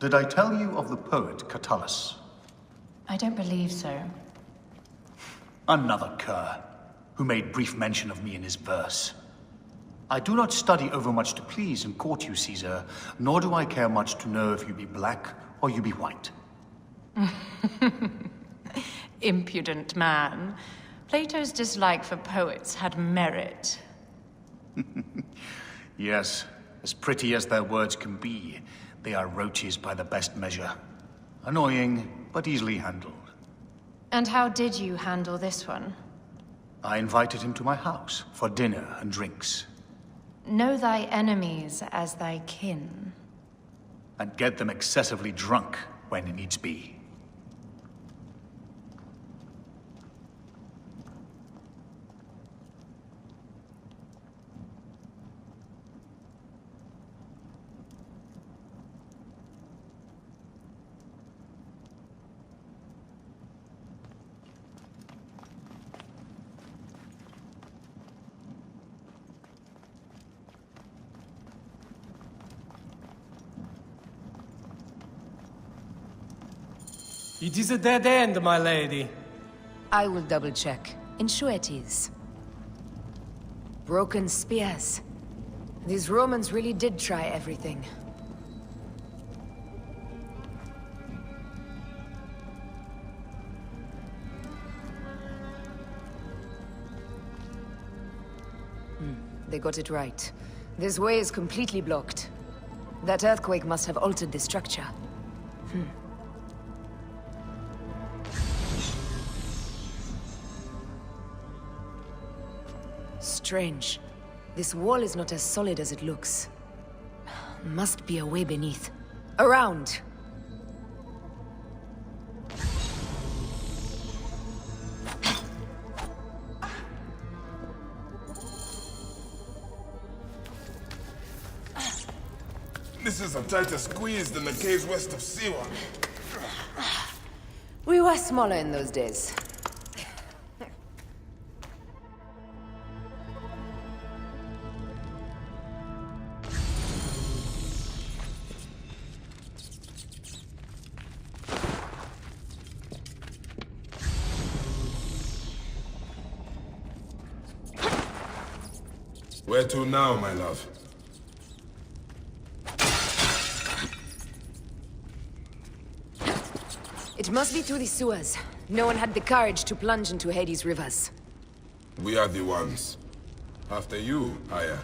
Did I tell you of the poet Catullus? I don't believe so. Another cur, who made brief mention of me in his verse. I do not study overmuch to please and court you, Caesar, nor do I care much to know if you be black or you be white. Impudent man. Plato's dislike for poets had merit. Yes, as pretty as their words can be, they are roaches by the best measure. Annoying, but easily handled. And how did you handle this one? I invited him to my house for dinner and drinks. Know thy enemies as thy kin. And get them excessively drunk when needs be. It is a dead end, my lady. I will double-check. Ensure it is. Broken spears. These Romans really did try everything. They got it right. This way is completely blocked. That earthquake must have altered the structure. Strange. This wall is not as solid as it looks. Must be a way beneath. Around! This is a tighter squeeze than the caves west of Siwa. We were smaller in those days. Where to now, my love? It must be through the sewers. No one had the courage to plunge into Hades' rivers. We are the ones. After you, Aya.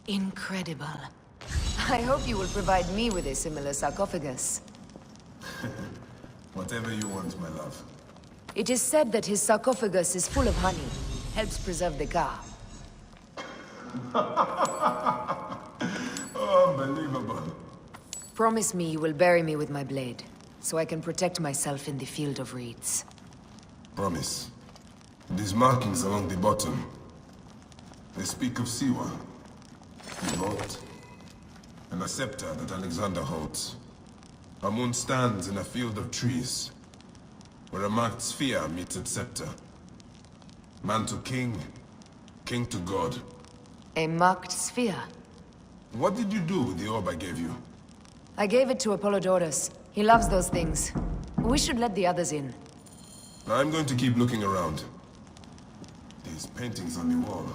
Incredible. I hope you will provide me with a similar sarcophagus. Whatever you want, my love. It is said that his sarcophagus is full of honey. Helps preserve the car. Unbelievable. Promise me you will bury me with my blade, so I can protect myself in the field of reeds. Promise. These markings along the bottom, they speak of Siwa, the vault, and a scepter that Alexander holds. Amun stands in a field of trees, where a marked sphere meets its scepter. Man to king, king to god. A marked sphere. What did you do with the orb I gave you? I gave it to Apollodorus. He loves those things. We should let the others in. I'm going to keep looking around. These paintings on the wall.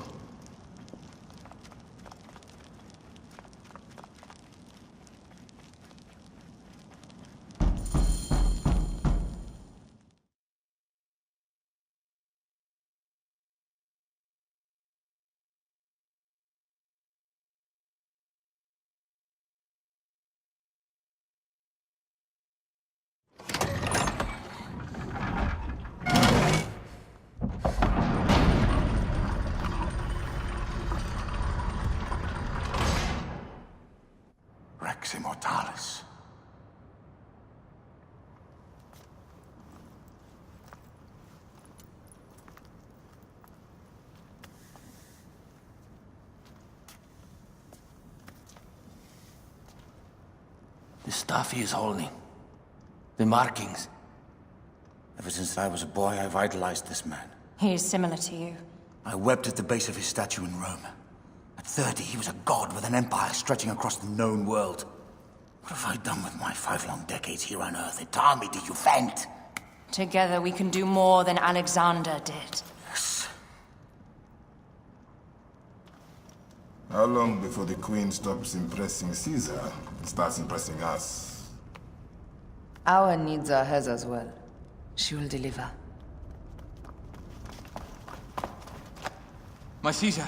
Rex Immortalis. The stuff he is holding. The markings. Ever since I was a boy, I've idolized this man. He is similar to you. I wept at the base of his statue in Rome. At 30, he was a god with an empire stretching across the known world. What have I done with my 5 long decades here on Earth? Itami, did you faint? Together we can do more than Alexander did. Yes. How long before the Queen stops impressing Caesar and starts impressing us? Our needs are hers as well. She will deliver. My Caesar,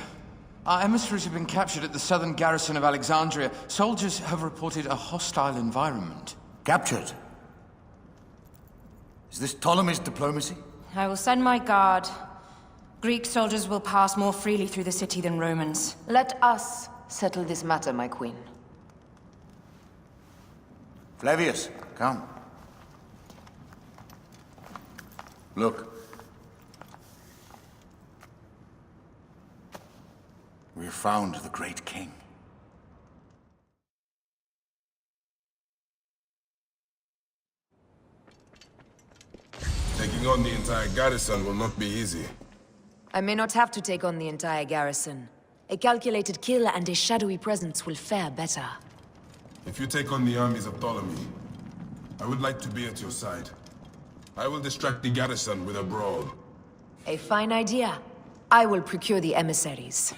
our emissaries have been captured at the southern garrison of Alexandria. Soldiers have reported a hostile environment. Captured? Is this Ptolemy's diplomacy? I will send my guard. Greek soldiers will pass more freely through the city than Romans. Let us settle this matter, my queen. Flavius, come. Look. We have found the great king. Taking on the entire garrison will not be easy. I may not have to take on the entire garrison. A calculated kill and a shadowy presence will fare better. If you take on the armies of Ptolemy, I would like to be at your side. I will distract the garrison with a brawl. A fine idea. I will procure the emissaries.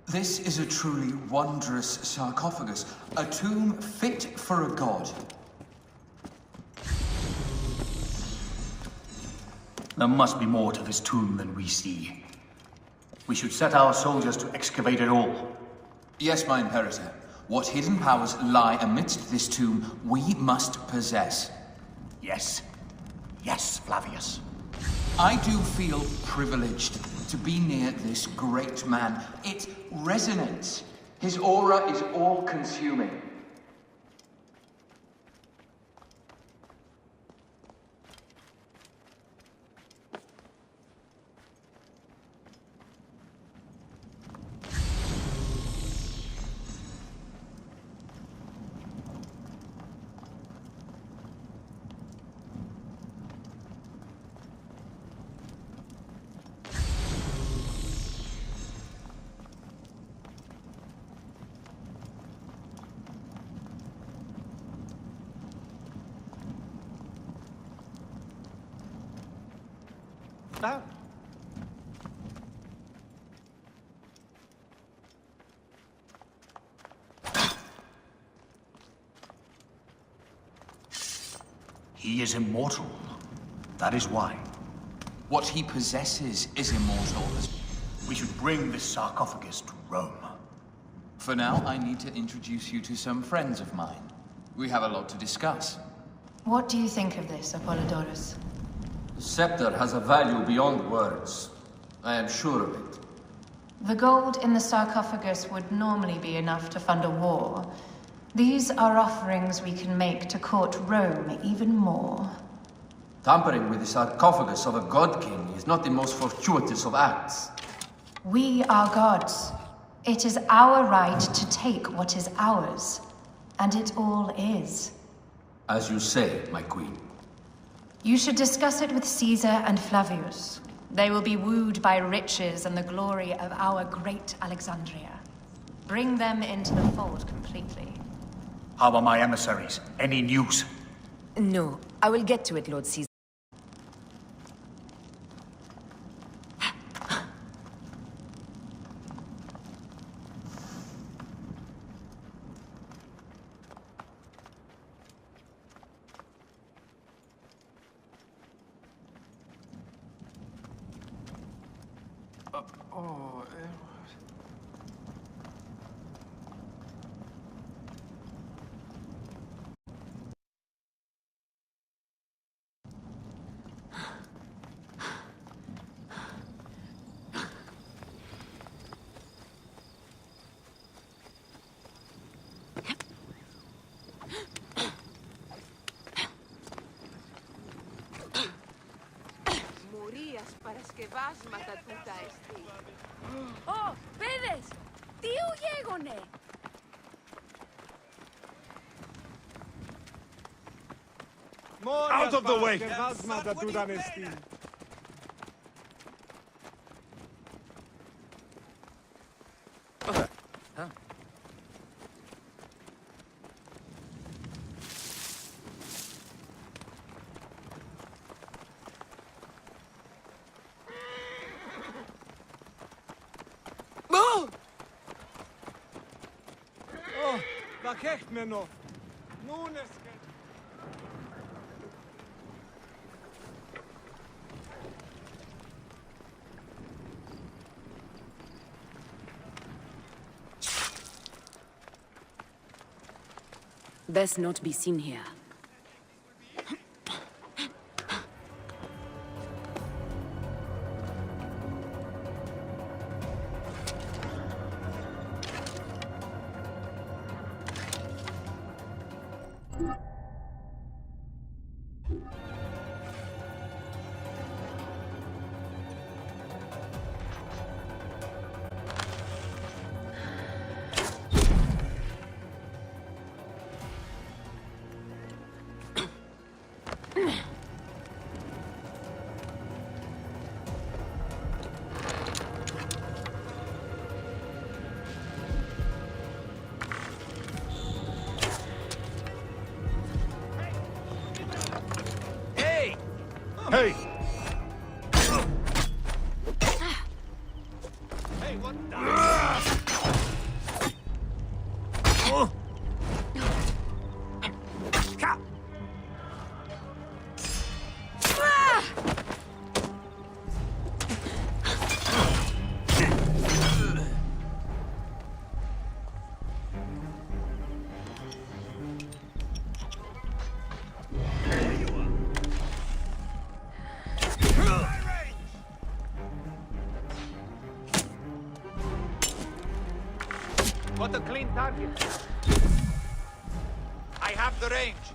This is a truly wondrous sarcophagus, a tomb fit for a god. There must be more to this tomb than we see. We should set our soldiers to excavate it all. Yes, my Imperator. What hidden powers lie amidst this tomb, we must possess. Yes. Yes, Flavius. I do feel privileged to be near this great man. It resonates. His aura is all-consuming. Oh. He is immortal. That is why. What he possesses is immortal. We should bring this sarcophagus to Rome. For now, I need to introduce you to some friends of mine. We have a lot to discuss. What do you think of this, Apollodorus? The scepter has a value beyond words. I am sure of it. The gold in the sarcophagus would normally be enough to fund a war. These are offerings we can make to court Rome even more. Tampering with the sarcophagus of a god king is not the most fortuitous of acts. We are gods. It is our right to take what is ours. And it all is. As you say, my queen. You should discuss it with Caesar and Flavius. They will be wooed by riches and the glory of our great Alexandria. Bring them into the fold completely. How are my emissaries? Any news? No, I will get to it, Lord Caesar. Παρασκευάσματα τούτα εστί. Ω, παιδες! Τι γέγονε! Out of the way! Παρασκευάσματα τούτα εστί. Vakechmeno! Nun es geht! Best not be seen here. Hey! Hey, what the... Got a clean target. I have the range.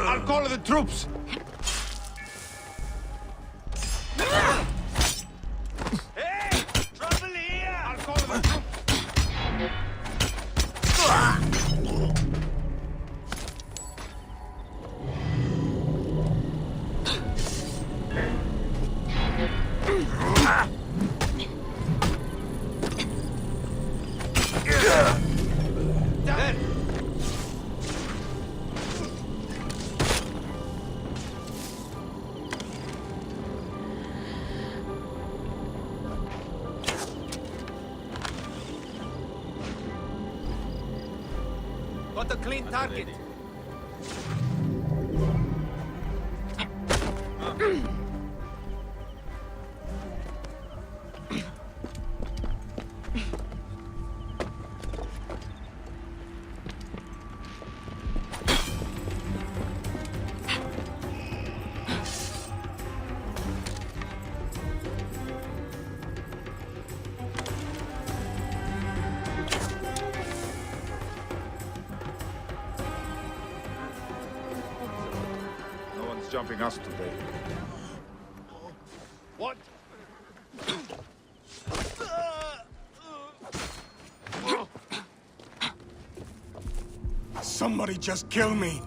I'll call the troops! Hey! Trouble here! I'll call the troops! Got a clean target. jumping us today. What? Somebody just kill me!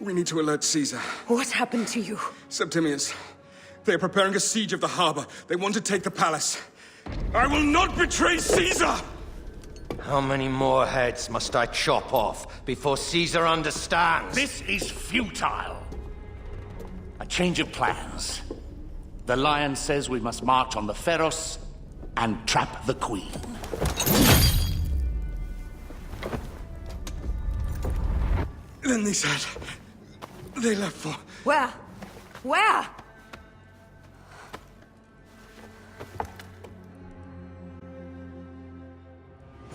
We need to alert Caesar. What happened to you? Septimius. They are preparing a siege of the harbor. They want to take the palace. I will not betray Caesar! How many more heads must I chop off before Caesar understands? This is futile. A change of plans. The Lion says we must march on the Pharos and trap the Queen. Then they said... they left for... Where? Where?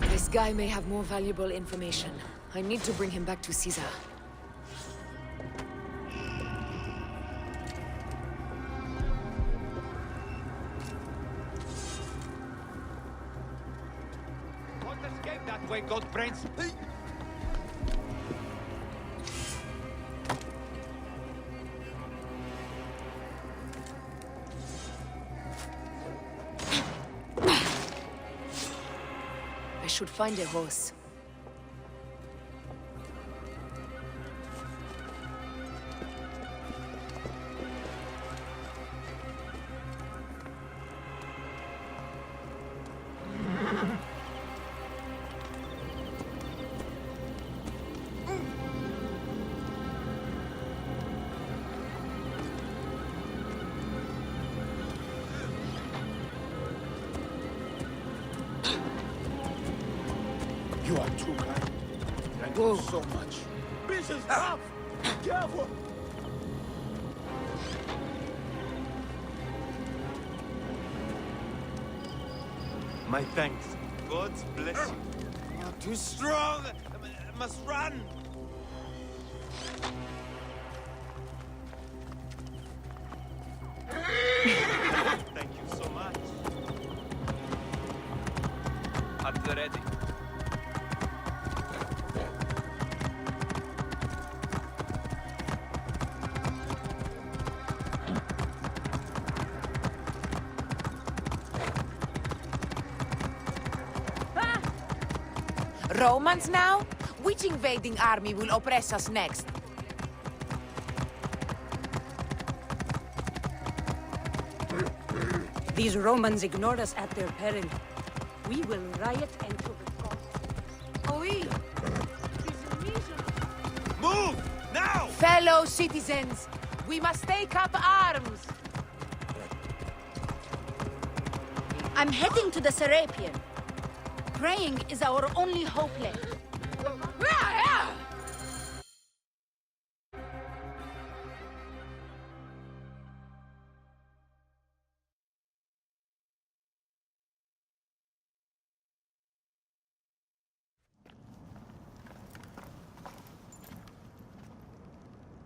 This guy may have more valuable information. I need to bring him back to Caesar. Don't escape that way, God Prince. I should find a horse. You are too kind. Thank you so much. This is tough. Careful. My thanks. God bless you. You're too strong. I must run. Thank you so much. At the ready. Romans now? Which invading army will oppress us next? These Romans ignored us at their peril. We will riot until the gods. Oui. Move! Now! Fellow citizens, we must take up arms. I'm heading to the Serapion. Praying is our only hope left.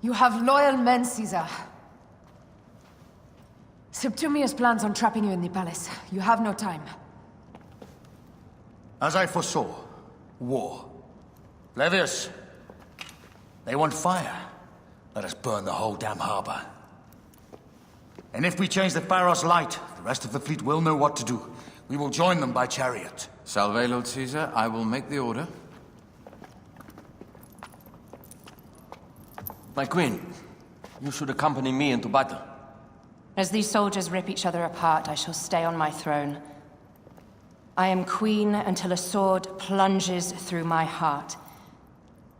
You have loyal men, Caesar. Septimius plans on trapping you in the palace. You have no time. As I foresaw, war. Flavius, they want fire. Let us burn the whole damn harbor. And if we change the Pharos light, the rest of the fleet will know what to do. We will join them by chariot. Salve, Lord Caesar. I will make the order. My queen, you should accompany me into battle. As these soldiers rip each other apart, I shall stay on my throne. I am queen until a sword plunges through my heart.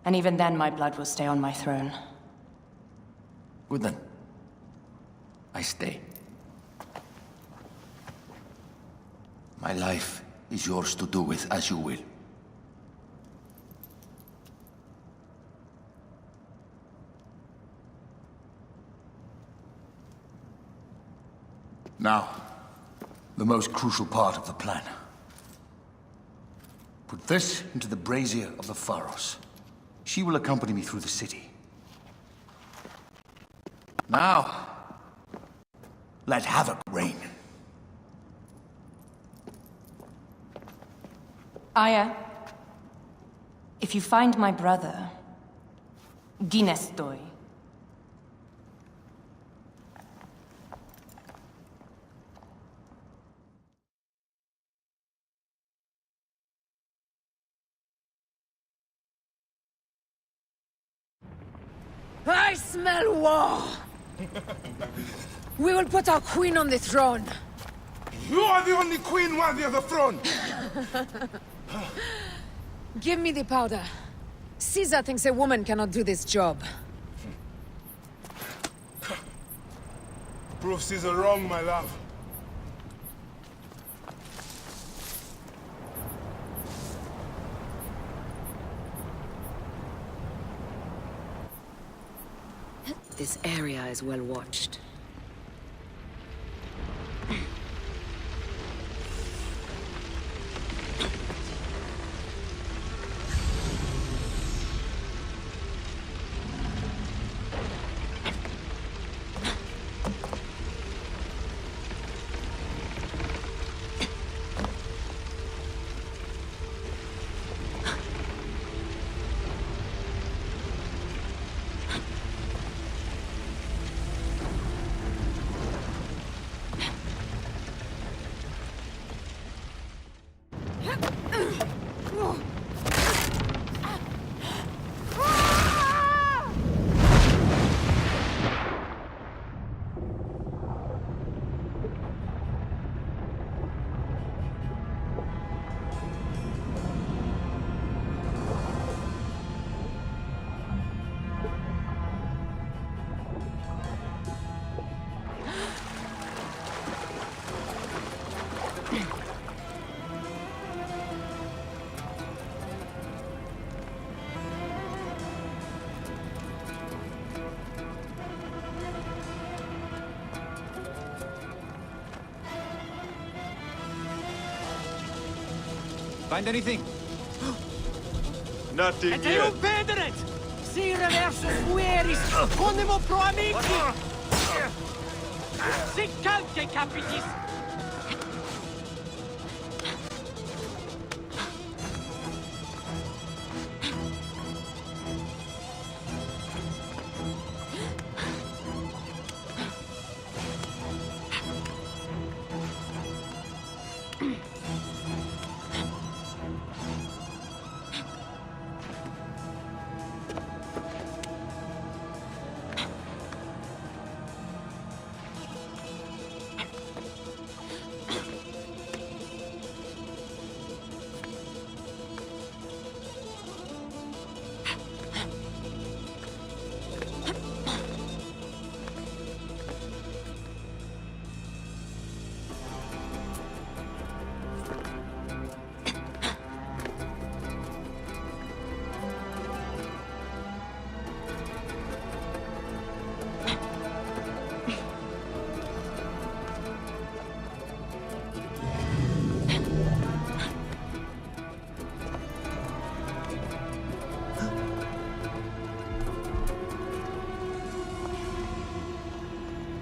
And even then, my blood will stay on my throne. Good then. I stay. My life is yours to do with as you will. Now, the most crucial part of the plan. Put this into the brazier of the Pharos. She will accompany me through the city. Now, let havoc reign. Aya, if you find my brother, Ginestoy. I smell war! We will put our queen on the throne. You are the only queen worthy of the throne! Give me the powder. Caesar thinks a woman cannot do this job. Prove Caesar wrong, my love. This area is well watched. Find anything? Nothing E te yet. non vedere! Sire versus fueris, conemo pro amici! Sic calce capitis!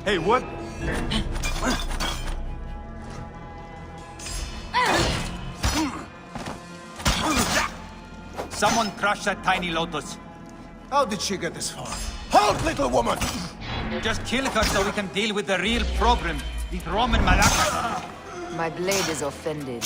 Hey, what? Someone crush that tiny lotus. How did she get this far? Halt, little woman! Just kill her so we can deal with the real problem. The Roman Malaka. My blade is offended.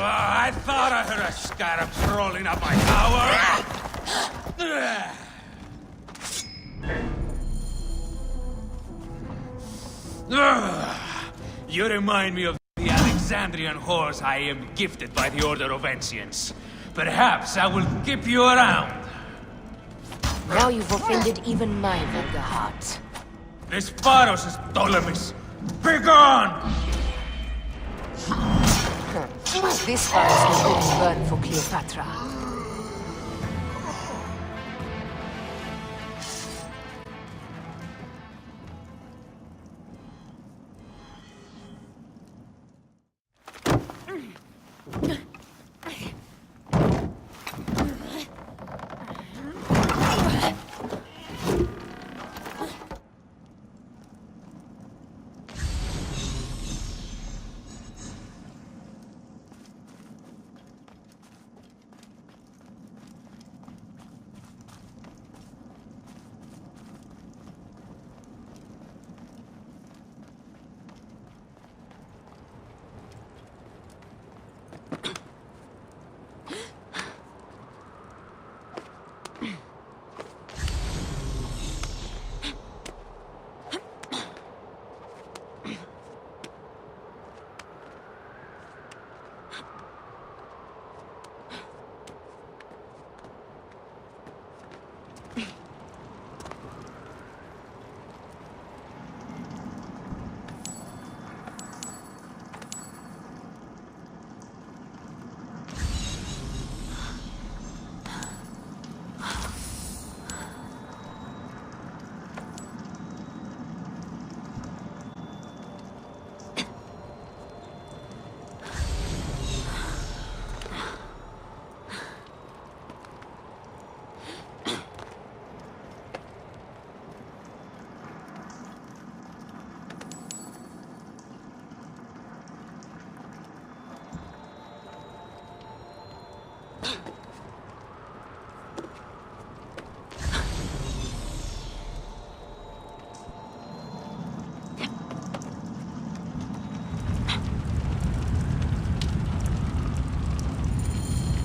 I thought I heard a scarab crawling up my tower. You remind me of the Alexandrian whores I am gifted by the Order of Ancients. Perhaps I will keep you around. Now you've offended even my vulgar heart. This Pharos is Ptolemy's. Begone! This Pharos will only burn for Cleopatra.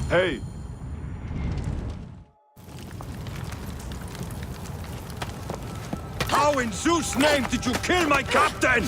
Hey! How in Zeus' name did you kill my captain?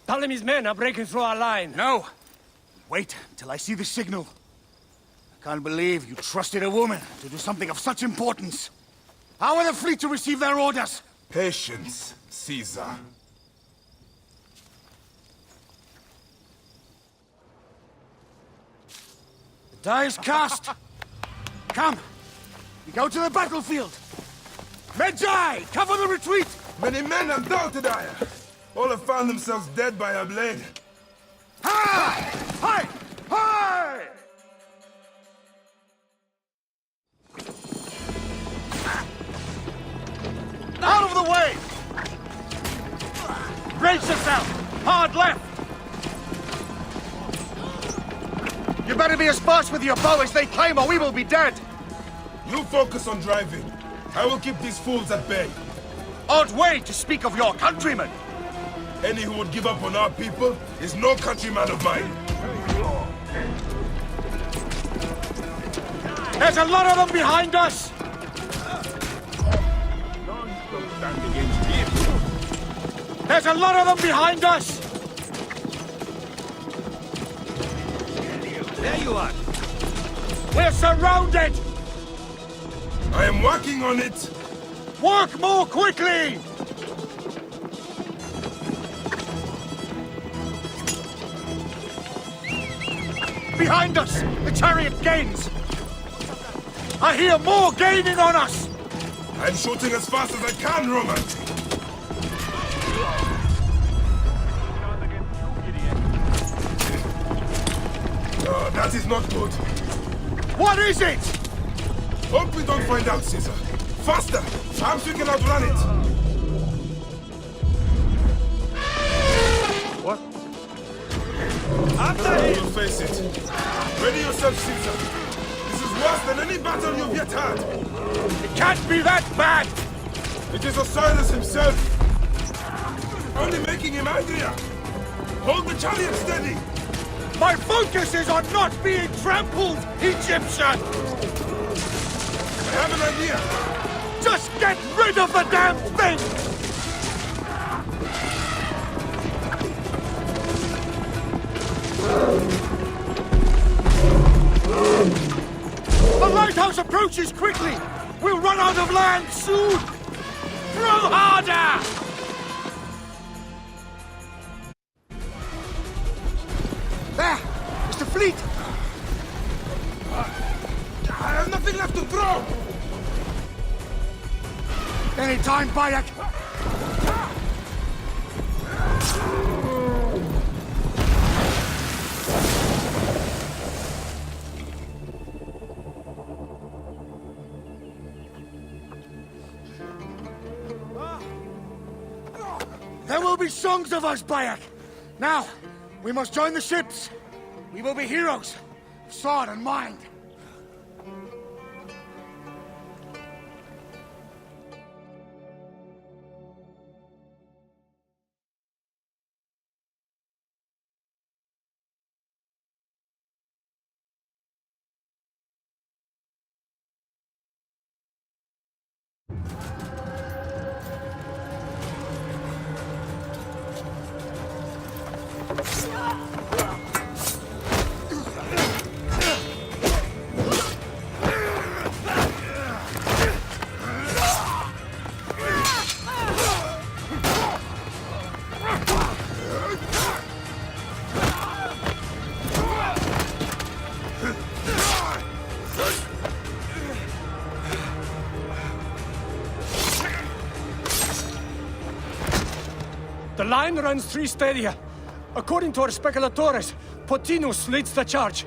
Ptolemy's men are breaking through our line. No! Wait till I see the signal. I can't believe you trusted a woman to do something of such importance. How are the fleet to receive their orders? Patience, Caesar. The die is cast. Come, we go to the battlefield. Medjay, cover the retreat! Many men have doubted Aya. All have found themselves dead by her blade. Hi! Hi! Hi! Out of the way! Brace yourself! Hard left! You better be as fast with your bow as they claim, or we will be dead! You focus on driving. I will keep these fools at bay. Odd way to speak of your countrymen! Any who would give up on our people is no countryman of mine. There's a lot of them behind us! There's a lot of them behind us! There you are. We're surrounded! I am working on it! Work more quickly! Behind us! The chariot gains! I hear more gaining on us! I'm shooting as fast as I can, Roman! Oh, that is not good. What is it? Hope we don't find out, Caesar. Faster! Perhaps we can outrun it! What? You'll face it. Ready yourself, Caesar. This is worse than any battle you've yet had. It can't be that bad! It is Osiris himself. Only making him angrier. Hold the chariot steady. My focus is on not being trampled, Egyptian! I have an idea. Just get rid of the damn thing! The lighthouse approaches quickly! We'll run out of land soon! Throw harder! There! It's the fleet! I have nothing left to throw! Any time, Bayek! There will be songs of us, Bayek! Now, we must join the ships! We will be heroes, of sword and mind! The line runs 3 stadia. According to our speculatores, Pothinus leads the charge.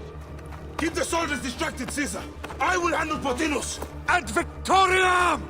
Keep the soldiers distracted, Caesar. I will handle Pothinus. And Victoriam!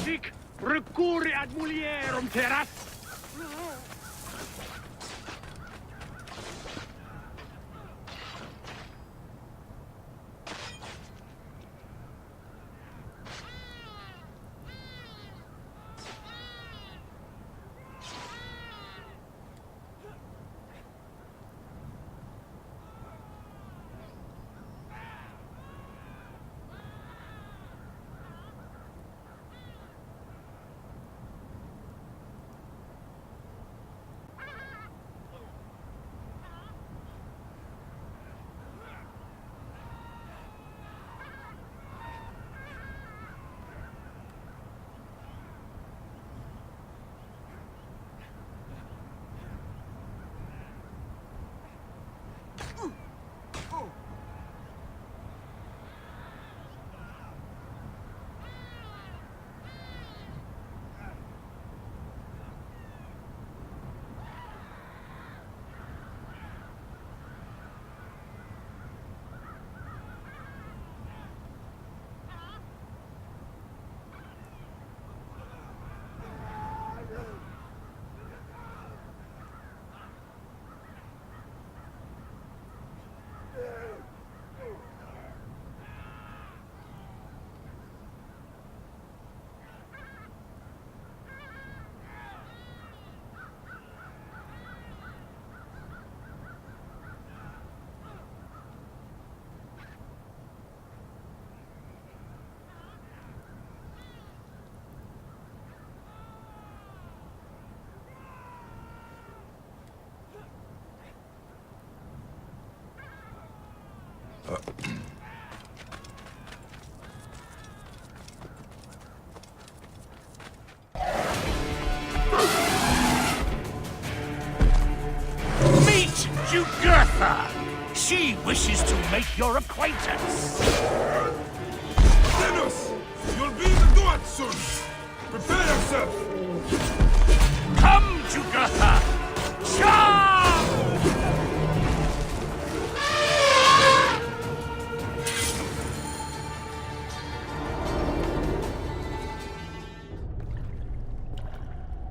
Sic recurri ad mulierum terras. Jugurtha! She wishes to make your acquaintance. Thanos! You'll be in the Duat soon! Prepare yourself! Come, Jugurtha! Charge!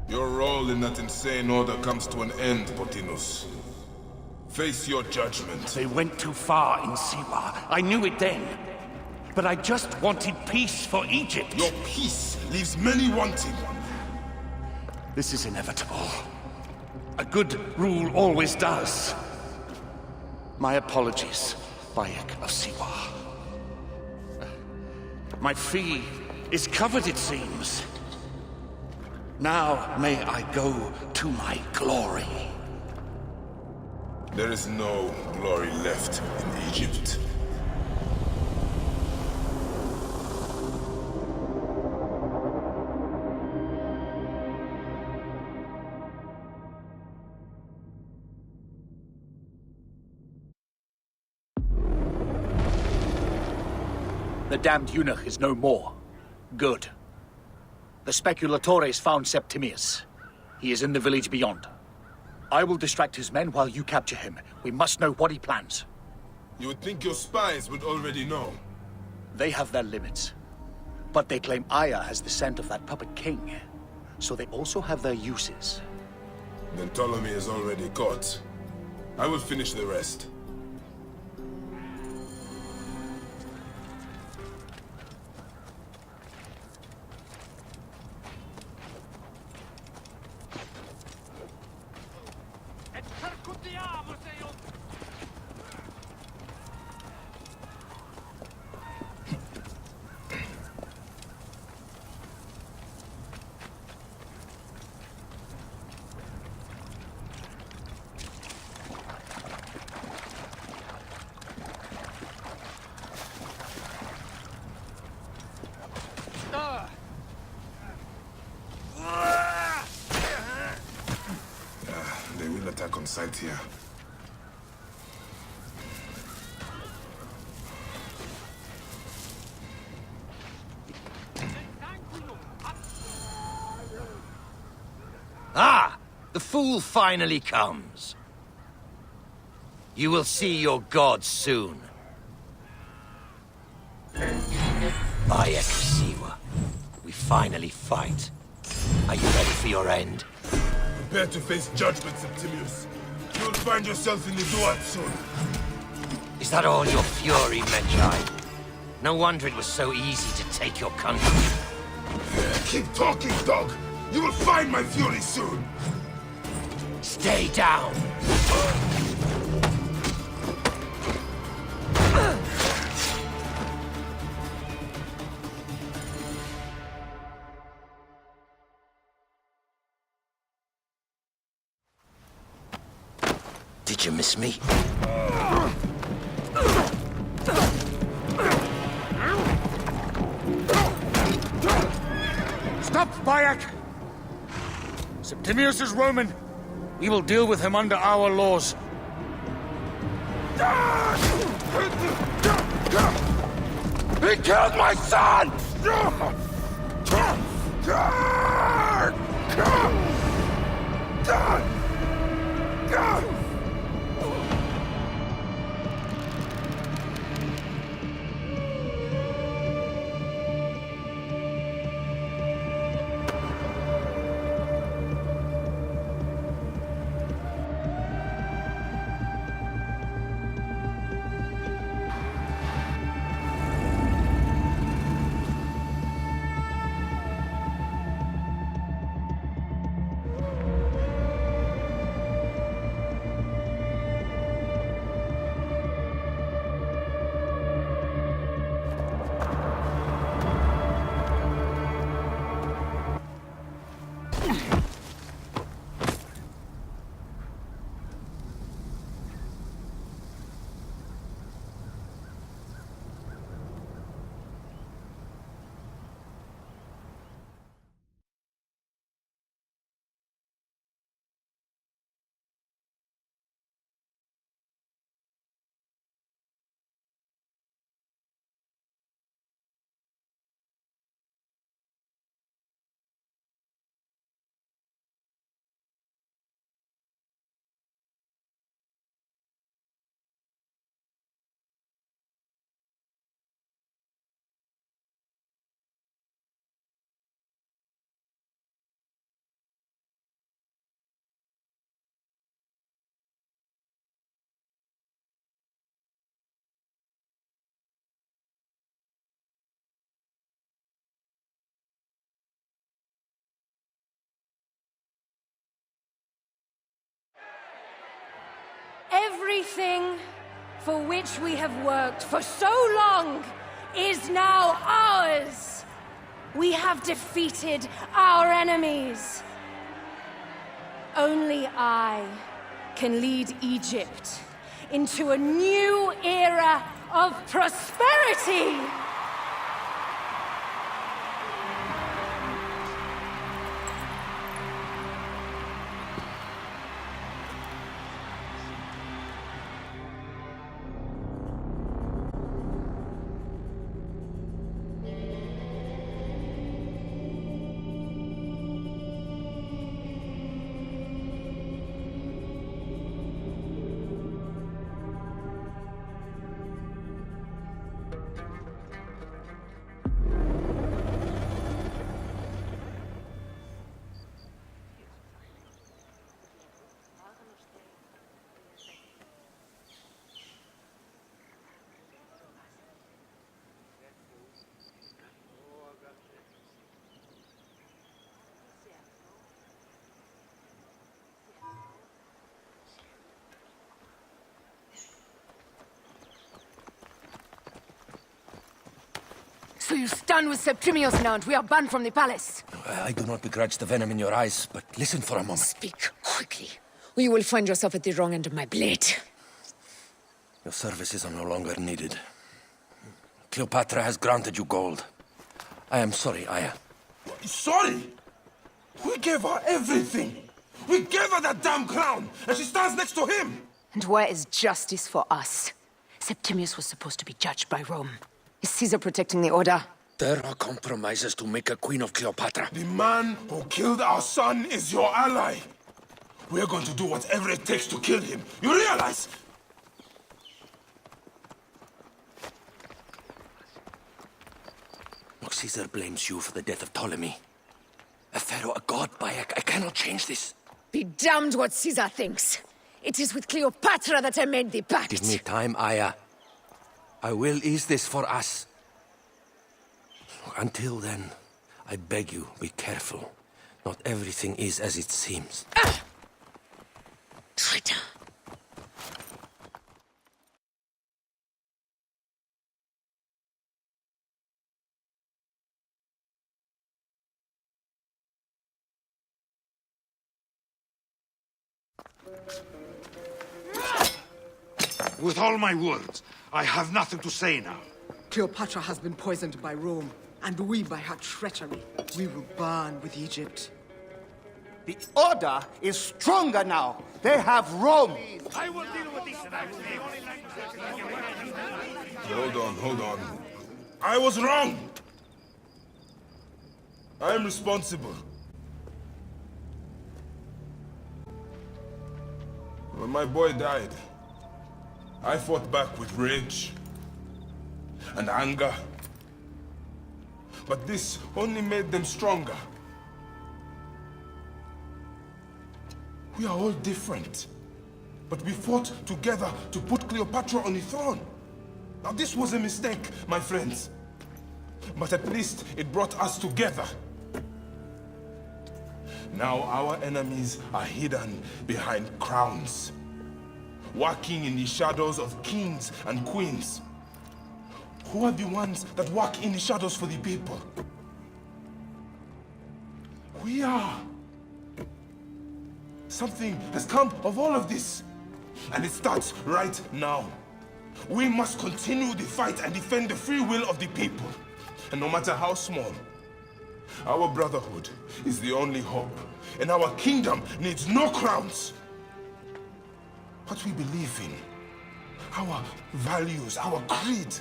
Your role in that insane order comes to an end, Potinus. Face your judgment. They went too far in Siwa. I knew it then. But I just wanted peace for Egypt. Your peace leaves many wanting. This is inevitable. A good rule always does. My apologies, Bayek of Siwa. My fee is covered, it seems. Now may I go to my glory. There is no glory left in Egypt. The damned eunuch is no more. Good. The Speculatores found Septimius. He is in the village beyond. I will distract his men while you capture him. We must know what he plans. You would think your spies would already know. They have their limits. But they claim Aya has the scent of that puppet king. So they also have their uses. Then Ptolemy is already caught. I will finish the rest. They will attack on sight here. Ah! The fool finally comes. You will see your gods soon. Bayek of Siwa. We finally fight. Are you ready for your end? Prepare to face judgment, Septimius. You will find yourself in the Duat soon. Is that all your fury, Medjay? No wonder it was so easy to take your country. Keep talking, dog! You will find my fury soon! Stay down! Did you miss me? Stop, Bayek! Septimius is Roman. We will deal with him under our laws. He killed my son! Everything for which we have worked for so long is now ours. We have defeated our enemies. Only I can lead Egypt into a new era of prosperity. So you stand with Septimius now, and we are banned from the palace. I do not begrudge the venom in your eyes, but listen for a moment. Speak quickly, or you will find yourself at the wrong end of my blade. Your services are no longer needed. Cleopatra has granted you gold. I am sorry, Aya. Sorry? We gave her everything. We gave her that damn crown, and she stands next to him. And where is justice for us? Septimius was supposed to be judged by Rome. Is Caesar protecting the order? There are compromises to make a queen of Cleopatra. The man who killed our son is your ally. We're going to do whatever it takes to kill him. You realize? Look, Caesar blames you for the death of Ptolemy. A pharaoh, a god, Bayek. I cannot change this. Be damned what Caesar thinks. It is with Cleopatra that I made the pact. Give me time, Aya. I will ease this for us. Until then, I beg you, be careful. Not everything is as it seems. Traitor. With all my words, I have nothing to say now. Cleopatra has been poisoned by Rome, and we by her treachery. We will burn with Egypt. The Order is stronger now. They have Rome. I will deal with this. Hold on. I was wrong. I am responsible. When my boy died, I fought back with rage and anger. But this only made them stronger. We are all different. But we fought together to put Cleopatra on the throne. Now this was a mistake, my friends. But at least it brought us together. Now our enemies are hidden behind crowns, walking in the shadows of kings and queens. Who are the ones that walk in the shadows for the people? We are. Something has come of all of this, and it starts right now. We must continue the fight and defend the free will of the people. And no matter how small, our brotherhood is the only hope, and our kingdom needs no crowns. What we believe in, our values, our creed,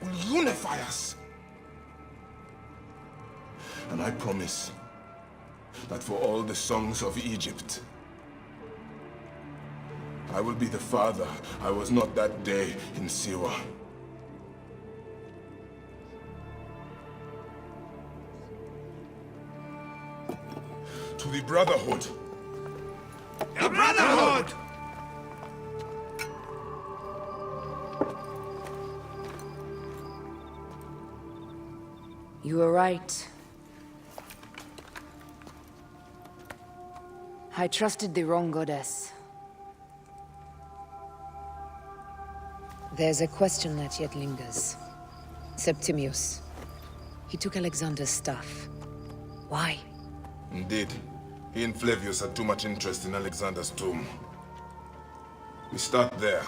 will unify us. And I promise that for all the songs of Egypt, I will be the father I was not that day in Siwa. To the Brotherhood. The Brotherhood! You were right. I trusted the wrong goddess. There's a question that yet lingers. Septimius. He took Alexander's staff. Why? Indeed. He and Flavius had too much interest in Alexander's tomb. We start there.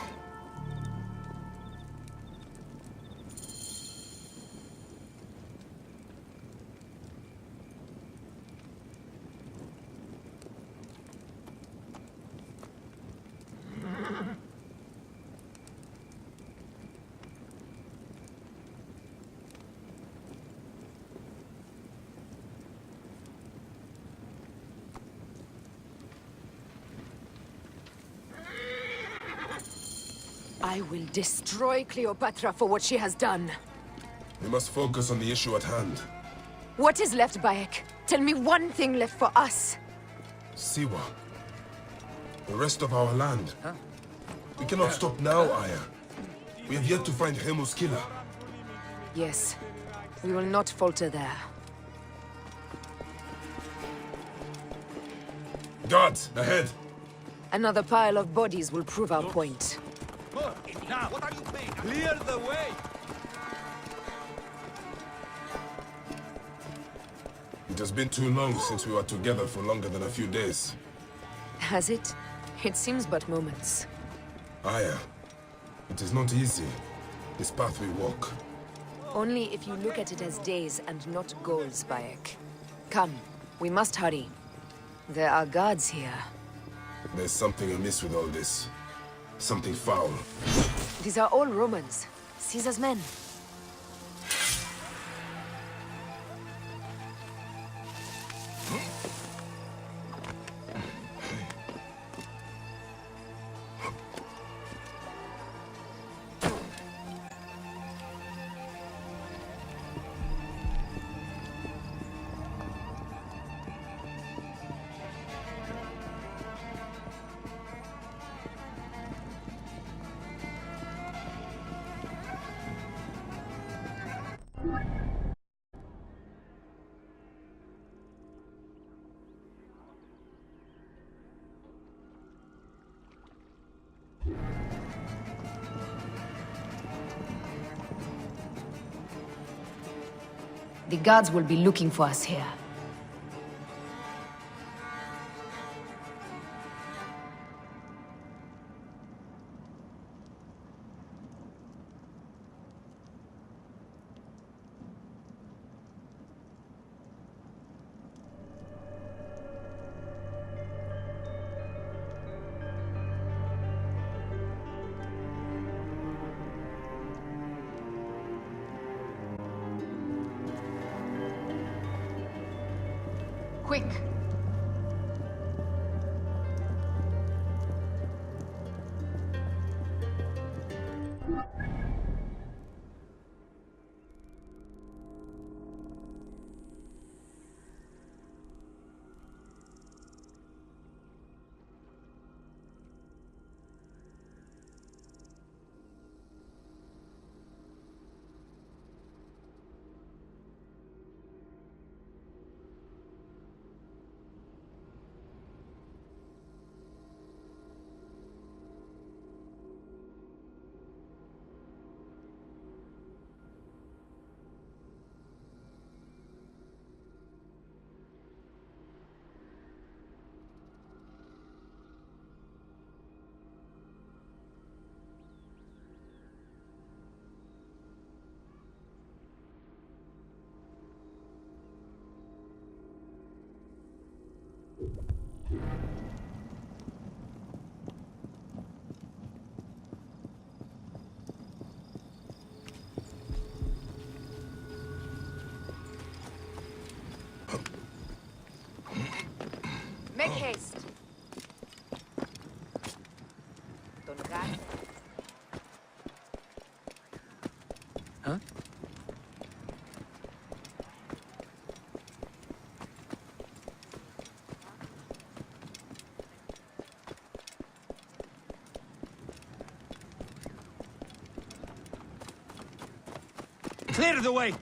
I will destroy Cleopatra for what she has done. We must focus on the issue at hand. What is left, Bayek? Tell me one thing left for us. Siwa. The rest of our land. We cannot stop now, Aya. We have yet to find Hemu's killer. Yes. We will not falter there. Guards, ahead! Another pile of bodies will prove our point. Now, what are you paying? Clear the way! It has been too long since we were together for longer than a few days. Has it? It seems but moments. Aya, it is not easy, this path we walk. Only if you look at it as days and not goals, Bayek. Come, we must hurry. There are guards here. There's something amiss with all this. Something foul. These are all Romans. Caesar's men. The guards will be looking for us here. Quick! Make haste. Huh? Clear the way!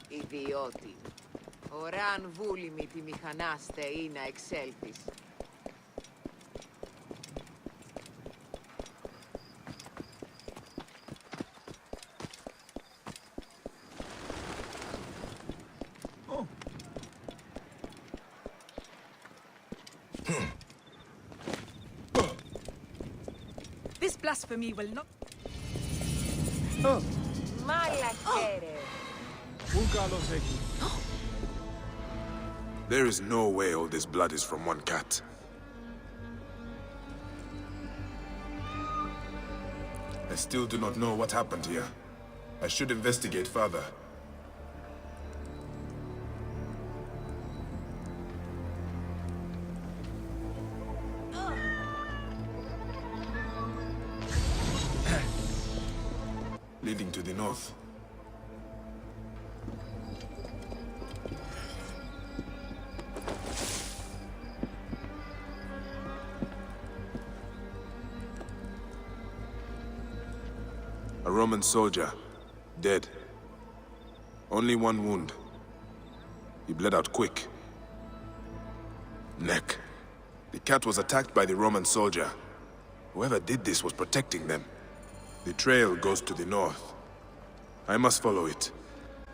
Ιδιώτη. Ωραία αν βούλημη τη μηχανάστε ή να εξέλθεις. This blasphemy will not... Μαλακέρε. There is no way all this blood is from one cat. I still do not know what happened here. I should investigate further. Leading to the north. A Roman soldier, dead. Only one wound. He bled out quick. Neck. The cat was attacked by the Roman soldier. Whoever did this was protecting them. The trail goes to the north. I must follow it.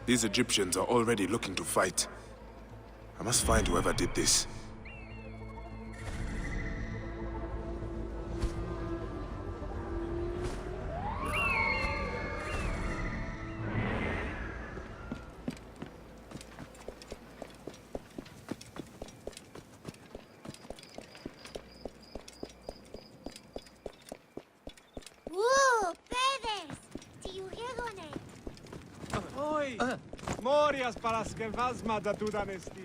These Egyptians are already looking to fight. I must find whoever did this. Μόριας παρασκευάσματα τούταν εστί.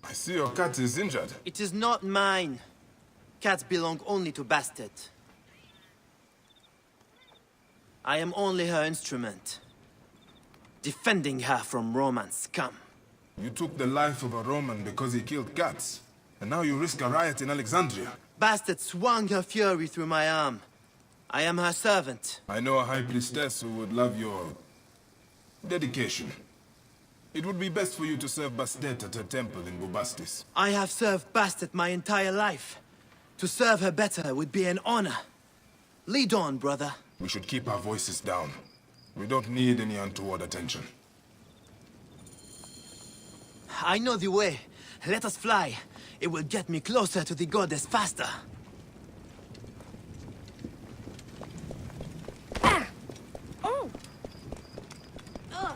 I see your cat is injured. It is not mine. Cats belong only to Bastet. I am only her instrument. Defending her from Roman scum. You took the life of a Roman because he killed cats. And now you risk a riot in Alexandria. Bastet swung her fury through my arm. I am her servant. I know a high priestess who would love your dedication. It would be best for you to serve Bastet at her temple in Bubastis. I have served Bastet my entire life. To serve her better would be an honor. Lead on, brother. We should keep our voices down. We don't need any untoward attention. I know the way. Let us fly. It will get me closer to the goddess faster.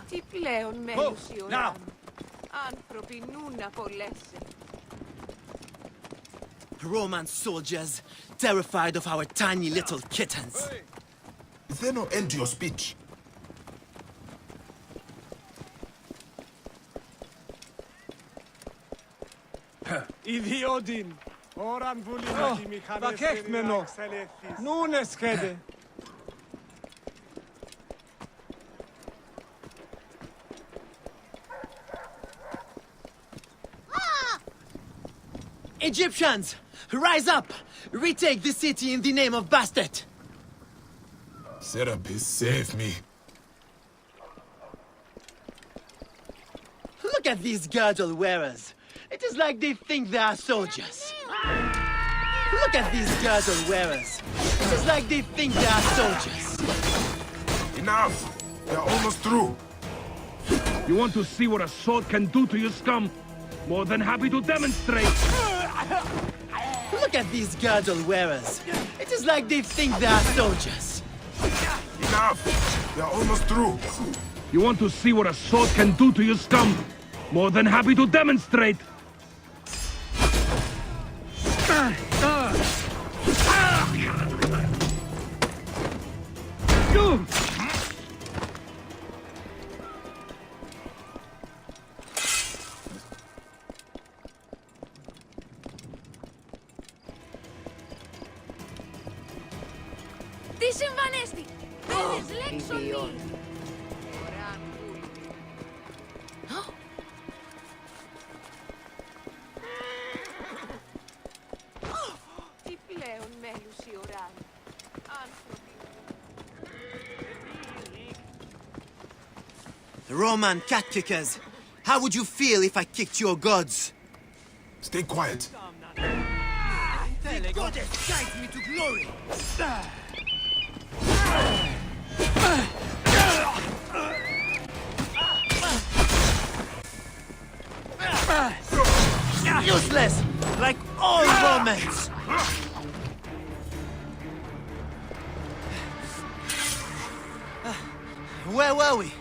Τι πλέον μέλους η ώρα μου. Άνθρωποι νου να απολέσει. Roman soldiers, terrified of our tiny little kittens. Is there no end to your speech? Ιδιώτην. Ώραν βούλημα τη μηχανές να εξελέχθεις. Νουν εσχέτε. Egyptians, rise up! Retake the city in the name of Bastet! Serapis, save me. Look at these girdle wearers. It is like they think they are soldiers. Look at these girdle wearers. It is like they think they are soldiers. Enough! They're almost through. You want to see what a sword can do to you, scum? More than happy to demonstrate. Look at these girdle wearers. It is like they think they are soldiers. Enough! They're almost through. You want to see what a sword can do to you, scum? More than happy to demonstrate. Τι συμβανέστη! Πέδες, λέξον μη! Τι πλέον μέλους η ουράν. Άνθρωποι. Roman cat kickers! How would you feel if I kicked your gods? Stay quiet. The goddess guides me to glory! Useless! Like all Romans! Where were we?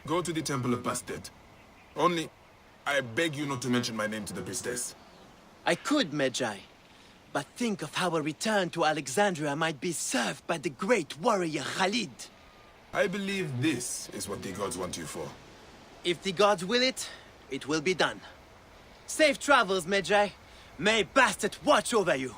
Go to the Temple of Bastet. Only, I beg you not to mention my name to the priestess. I could, Medjay. But think of how a return to Alexandria might be served by the great warrior Khalid. I believe this is what the gods want you for. If the gods will it, it will be done. Safe travels, Medjay. May Bastet watch over you.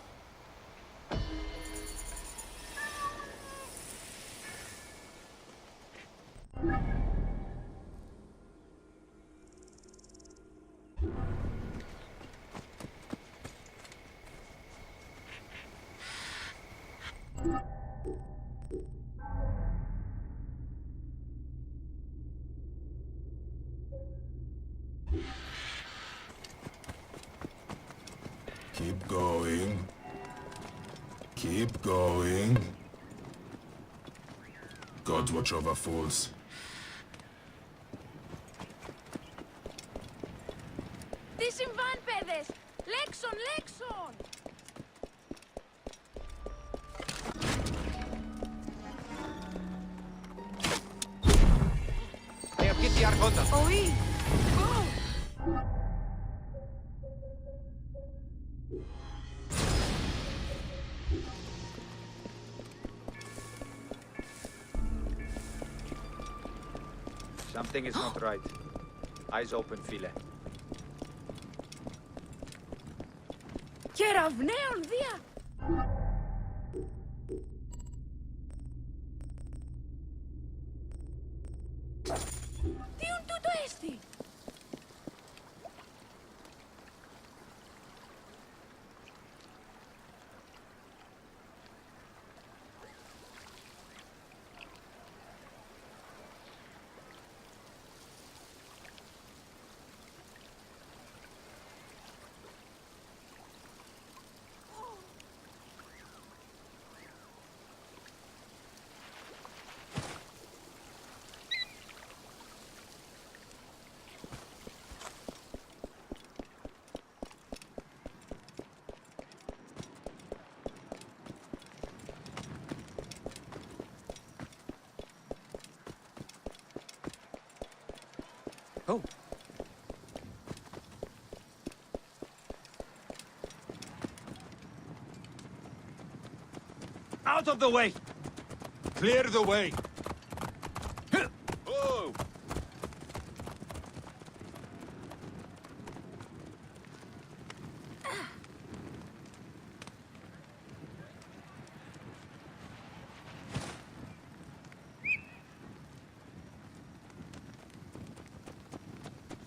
Keep going. Keep going. Gods watch over fools. Τι συμβάν, παιδες! Λέξον, λέξον! Αγαπητοί αρχόντα. Όχι! Something is not right. Eyes open, φίλε. Κεραυναίων δια! Τίον τούτο έστι! Oh. Out of the way! Clear the way! Oh!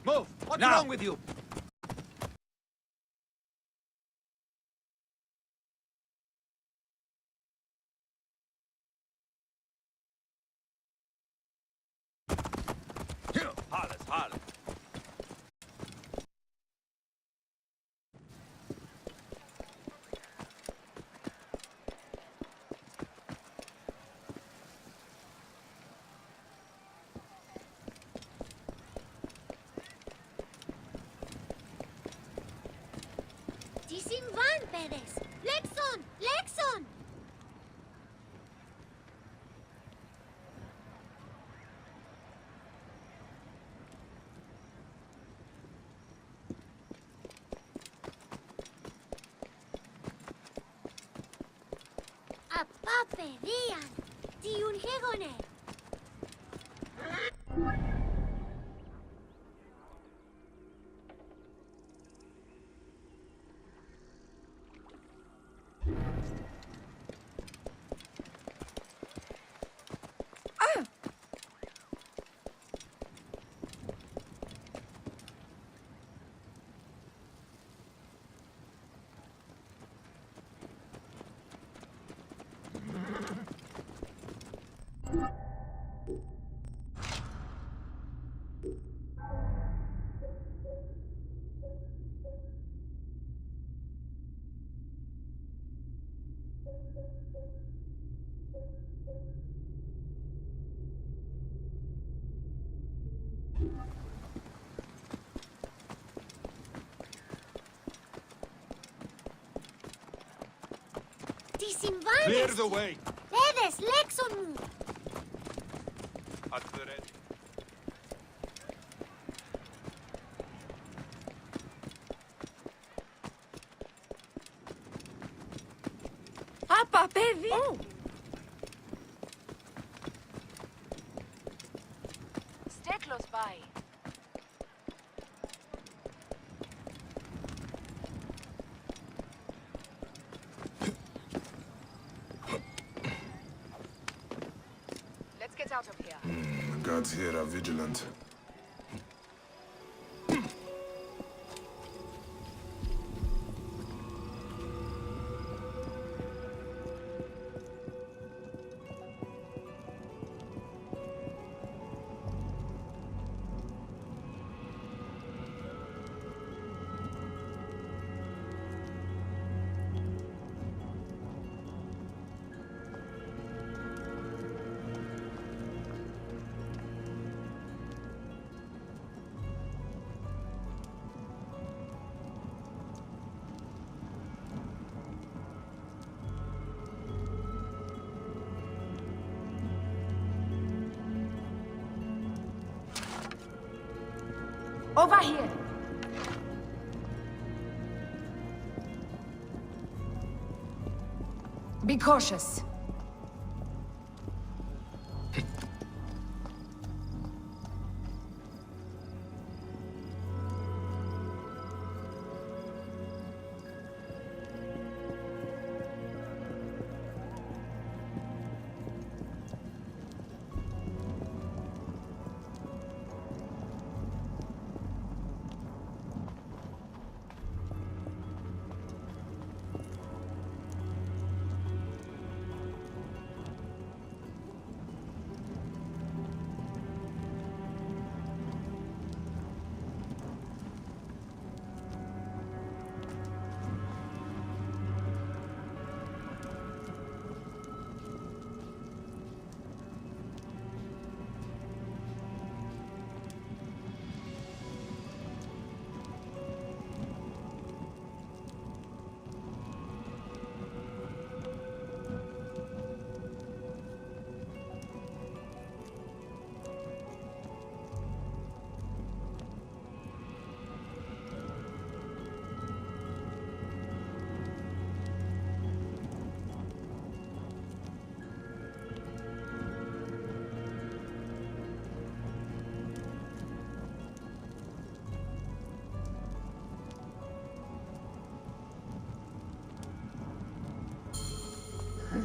Move! What's Now. wrong with you? Hollis. Τι συμβάν, παιδες! Λέξον, λέξον! Απά, παιδίαν! Τίουν χέγονε! Clear the way. Leves, Lexon mu. At the ready. Apa, παιδί! Stay close by. Let's get out of here. The guards here are vigilant. Over here! Be cautious.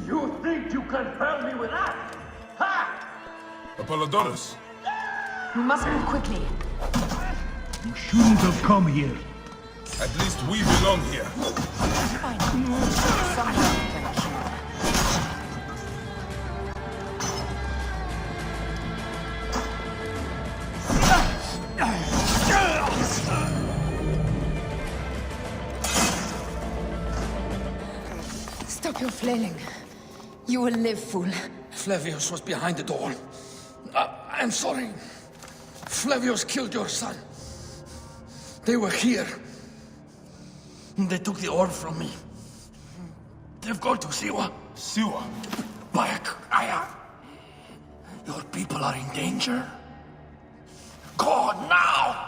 You think you can fool me with that? Ha! Apollodorus! We must move quickly. You shouldn't have come here. At least we belong here. Stop your flailing. You will live, fool. Flavius was behind the door. I'm sorry. Flavius killed your son. They were here. They took the orb from me. They've gone to Siwa. Siwa? Bayek, Aya. Your people are in danger. Go now!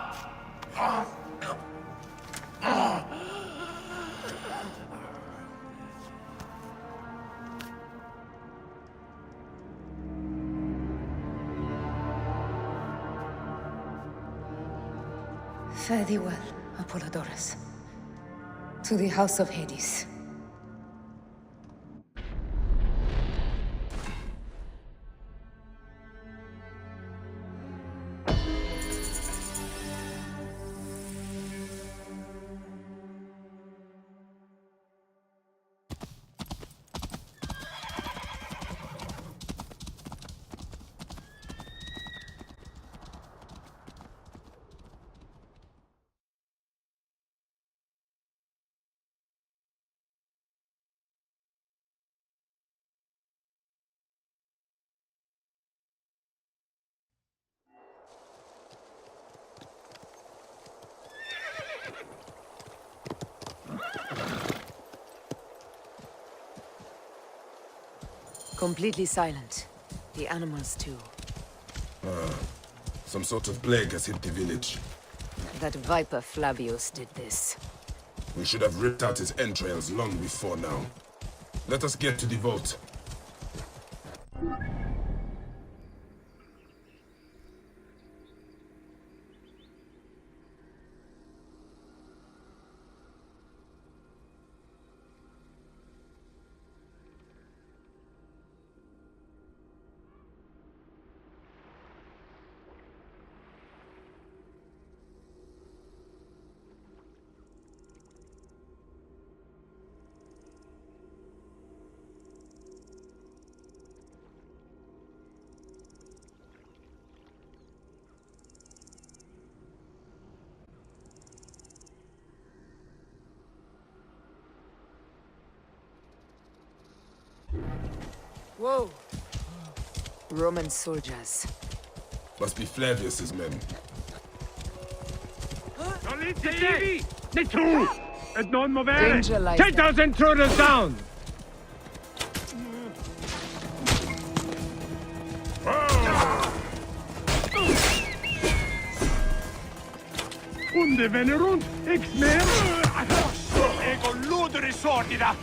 Fare thee well, Apollodorus. To the House of Hades. Completely silent. The animals too. Some sort of plague has hit the village. That viper Flavius did this. We should have ripped out his entrails long before now. Let us get to the vault. Whoa! Roman soldiers. Must be Flavius's men. Danger lies Take those intruders down! Onde venerunt ex-mer? Ego ludere sordida!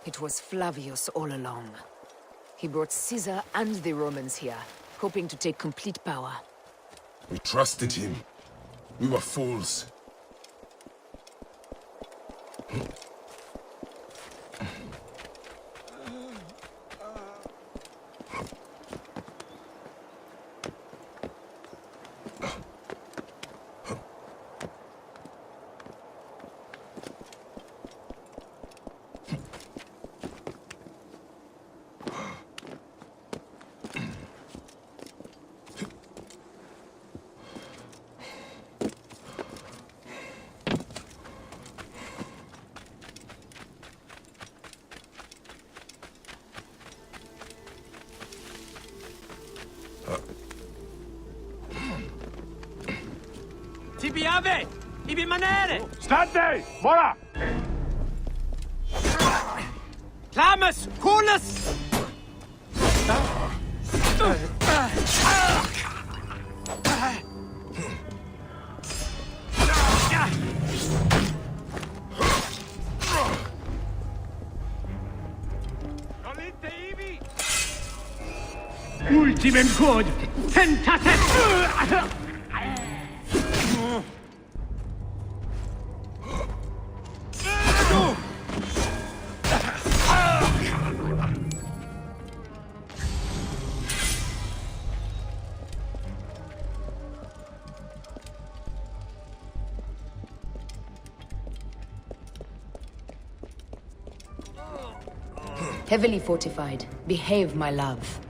It was Flavius all along. He brought Caesar and the Romans here, hoping to take complete power. We trusted him. We were fools. Tibi ave! Ibi manere! Stante! Voila! Clamus! Coolus! even good! Tentate! Heavily fortified. Behave, my love.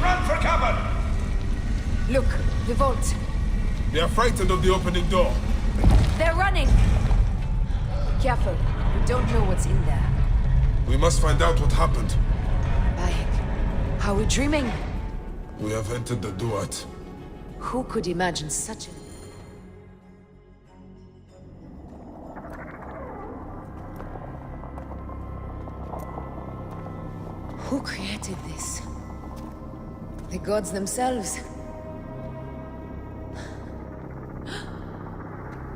Run for cover! Look, the vault. They are frightened of the opening door. They're running! Careful. We don't know what's in there. We must find out what happened. Bayek, are we dreaming? We have entered the Duat. Who could imagine such a... Who created this? The gods themselves.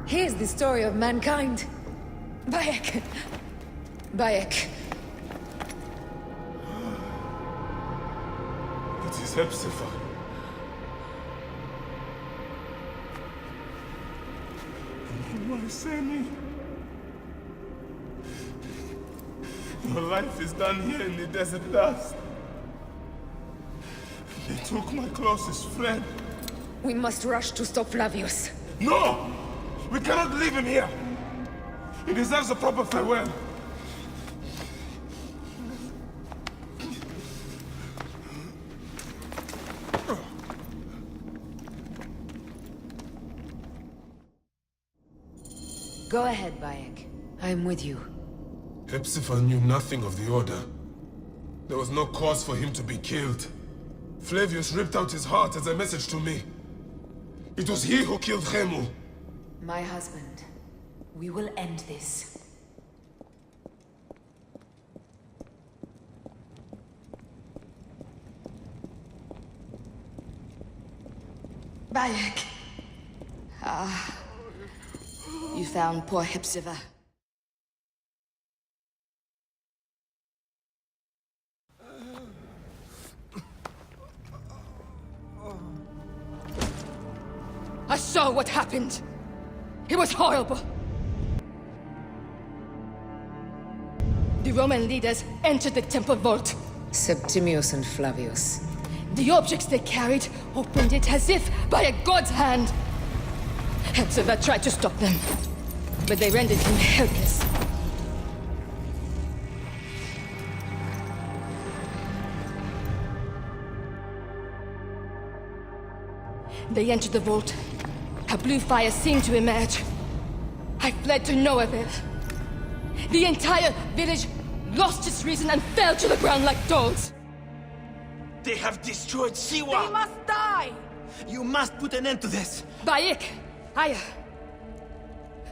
Here's the story of mankind. Bayek. Bayek. It is Hepzibah. My Sammy. Your life is done here in the desert dust. They took my closest friend. We must rush to stop Flavius. No! We cannot leave him here! He deserves a proper farewell. Go ahead, Bayek. I'm with you. Hepzibah knew nothing of the Order. There was no cause for him to be killed. Flavius ripped out his heart as a message to me. It was he who killed Khemu. My husband. We will end this. Bayek. You found poor Hepzibah. I saw what happened. It was horrible. The Roman leaders entered the temple vault. Septimius and Flavius. The objects they carried opened it as if by a god's hand. Hepzibah tried to stop them, but they rendered him helpless. They entered the vault. A blue fire seemed to emerge. I fled to no avail. The entire village lost its reason and fell to the ground like dogs. They have destroyed Siwa! They must die! You must put an end to this! Bayek! Aya!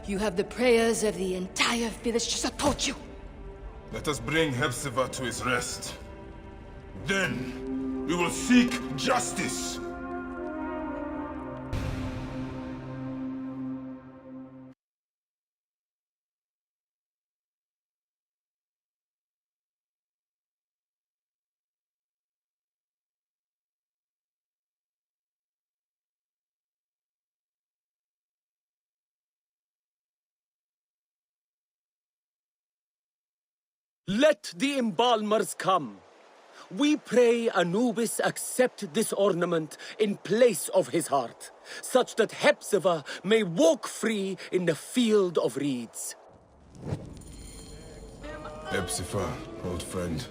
You have the prayers of the entire village to support you. Let us bring Hepzibah to his rest. Then, we will seek justice! Let the embalmers come. We pray Anubis accept this ornament in place of his heart, such that Hepzibah may walk free in the field of reeds. Hepzibah, old friend.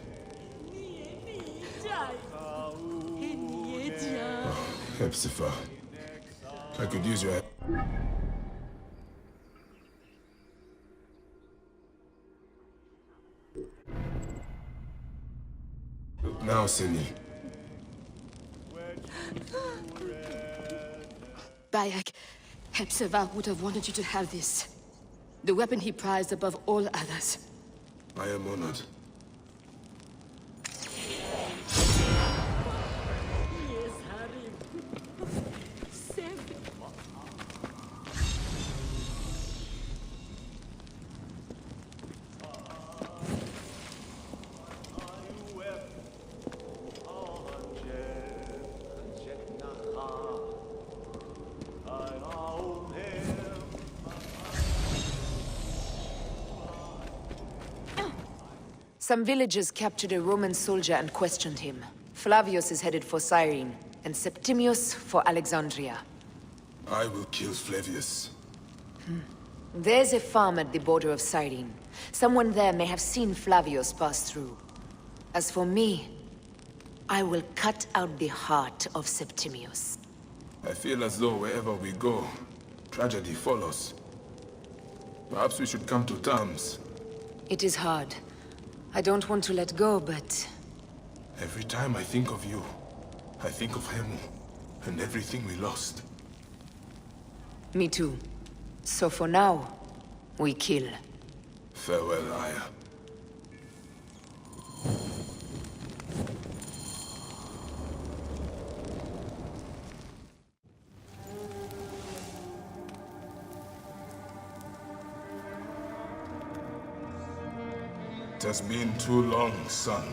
Oh, Hepzibah. I could use your help. Now, Sini. Bayek, Hepzibah would have wanted you to have this. The weapon he prized above all others. I am honored. Some villagers captured a Roman soldier and questioned him. Flavius is headed for Cyrene, and Septimius for Alexandria. I will kill Flavius. There's a farm at the border of Cyrene. Someone there may have seen Flavius pass through. As for me, I will cut out the heart of Septimius. I feel as though wherever we go, tragedy follows. Perhaps we should come to terms. It is hard. I don't want to let go, but... Every time I think of you, I think of Hemu, and everything we lost. Me too. So for now, we kill. Farewell, Aya. It has been too long, son.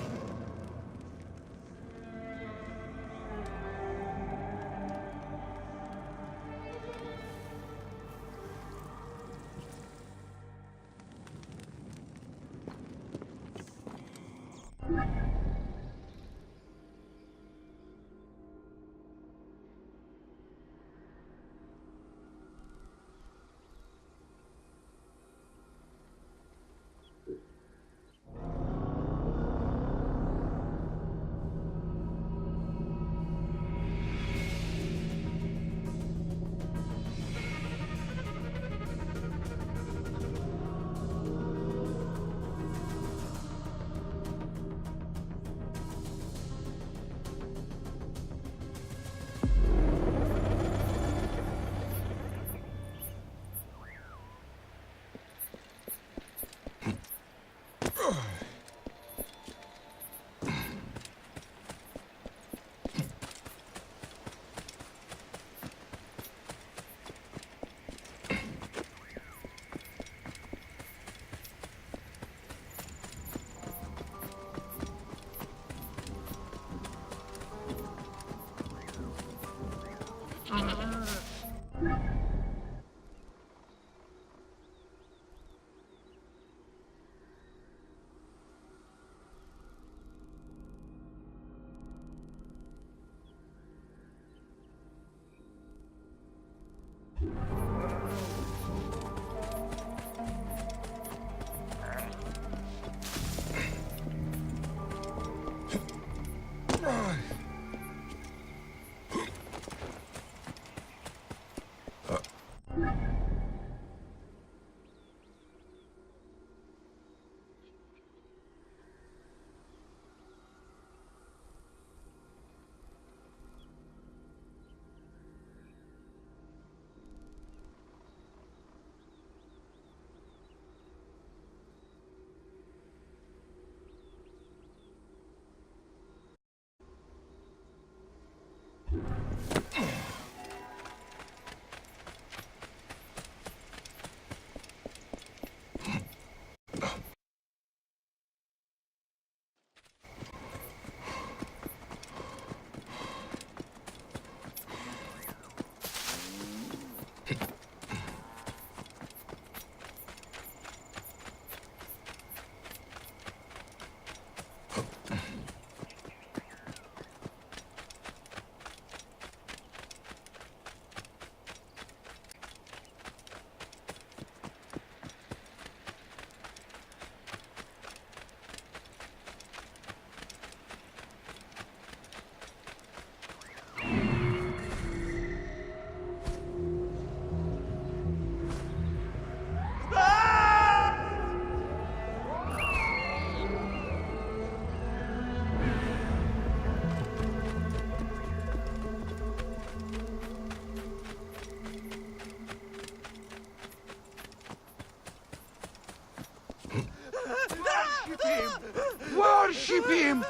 Worship him!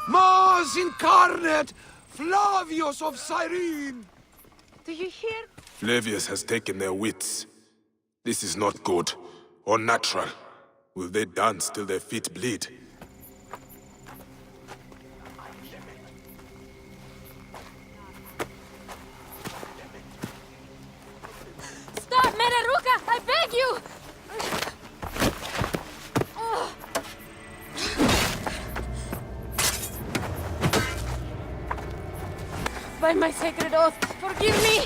Mars incarnate! Flavius of Cyrene! Do you hear? Flavius has taken their wits. This is not good, or natural. Will they dance till their feet bleed? Stop, Meneruka! I beg you! By my sacred oath, forgive me!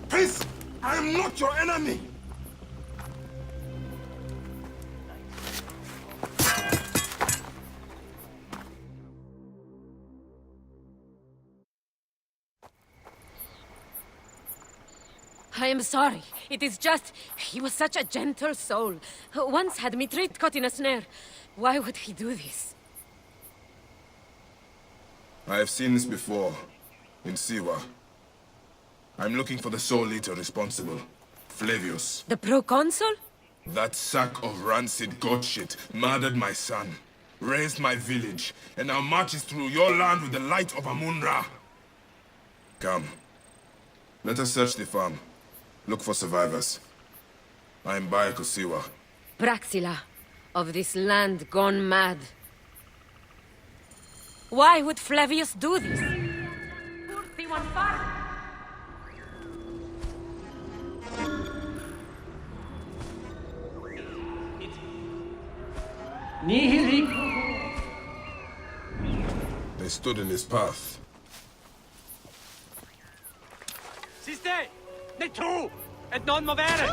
Peace! I am not your enemy! I am sorry. It is just... He was such a gentle soul. Once had Mithril caught in a snare. Why would he do this? I have seen this before. In Siwa. I'm looking for the Soul Eater responsible. Flavius. The proconsul? That sack of rancid goat shit murdered my son, raised my village, and now marches through your land with the light of Amun-Ra. Come. Let us search the farm. Look for survivors. I am Bayek of Siwa. Praxila, of this land gone mad. Why would Flavius do this? They stood in his path. Siste! Ne tro! Et non må være!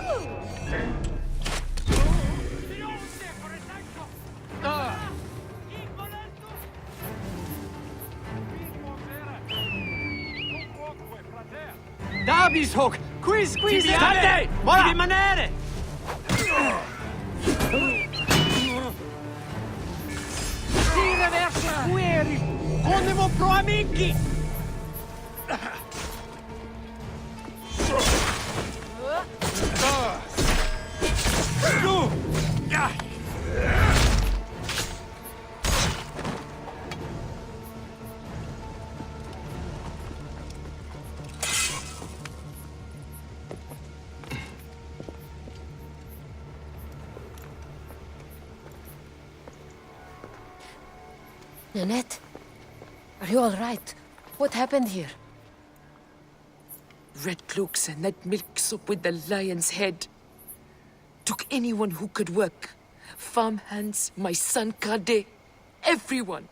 Dabishok! Quiz, quiz! Tante! Ora! Rimanere! Tira verso fuori! Condemo pro amici! Nanette, are you all right? What happened here? Red cloaks and that milk soup with the lion's head. Took anyone who could work. Farmhands, my son Kade, everyone.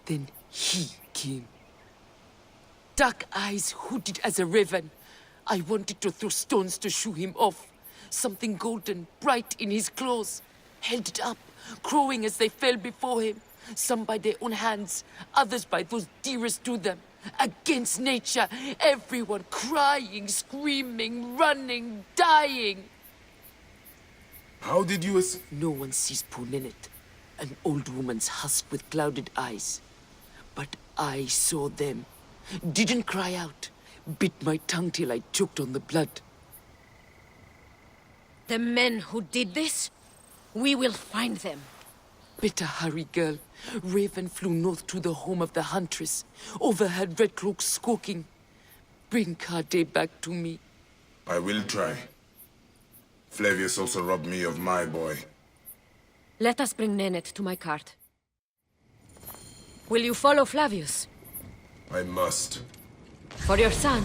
Then he came. Dark eyes hooded as a raven. I wanted to throw stones to shoo him off. Something golden, bright in his claws. Held it up, crowing as they fell before him. Some by their own hands, others by those dearest to them. Against nature, everyone crying, screaming, running, dying. How did you No one sees poor Ninette, an old woman's husk with clouded eyes. But I saw them. Didn't cry out. Bit my tongue till I choked on the blood. The men who did this? We will find them. Better hurry, girl. Raven flew north to the home of the huntress. Overheard Red Cloak squawking. Bring Kade back to me. I will try. Flavius also robbed me of my boy. Let us bring Nennet to my cart. Will you follow Flavius? I must. For your son?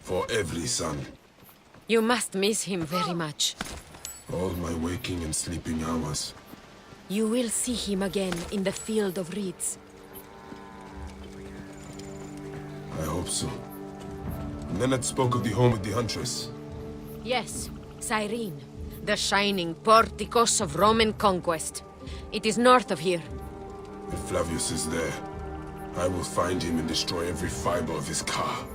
For every son. You must miss him very much. All my waking and sleeping hours. You will see him again in the Field of Reeds. I hope so. Nennet spoke of the home of the Huntress. Yes, Cyrene. The shining porticos of Roman conquest. It is north of here. If Flavius is there, I will find him and destroy every fiber of his car.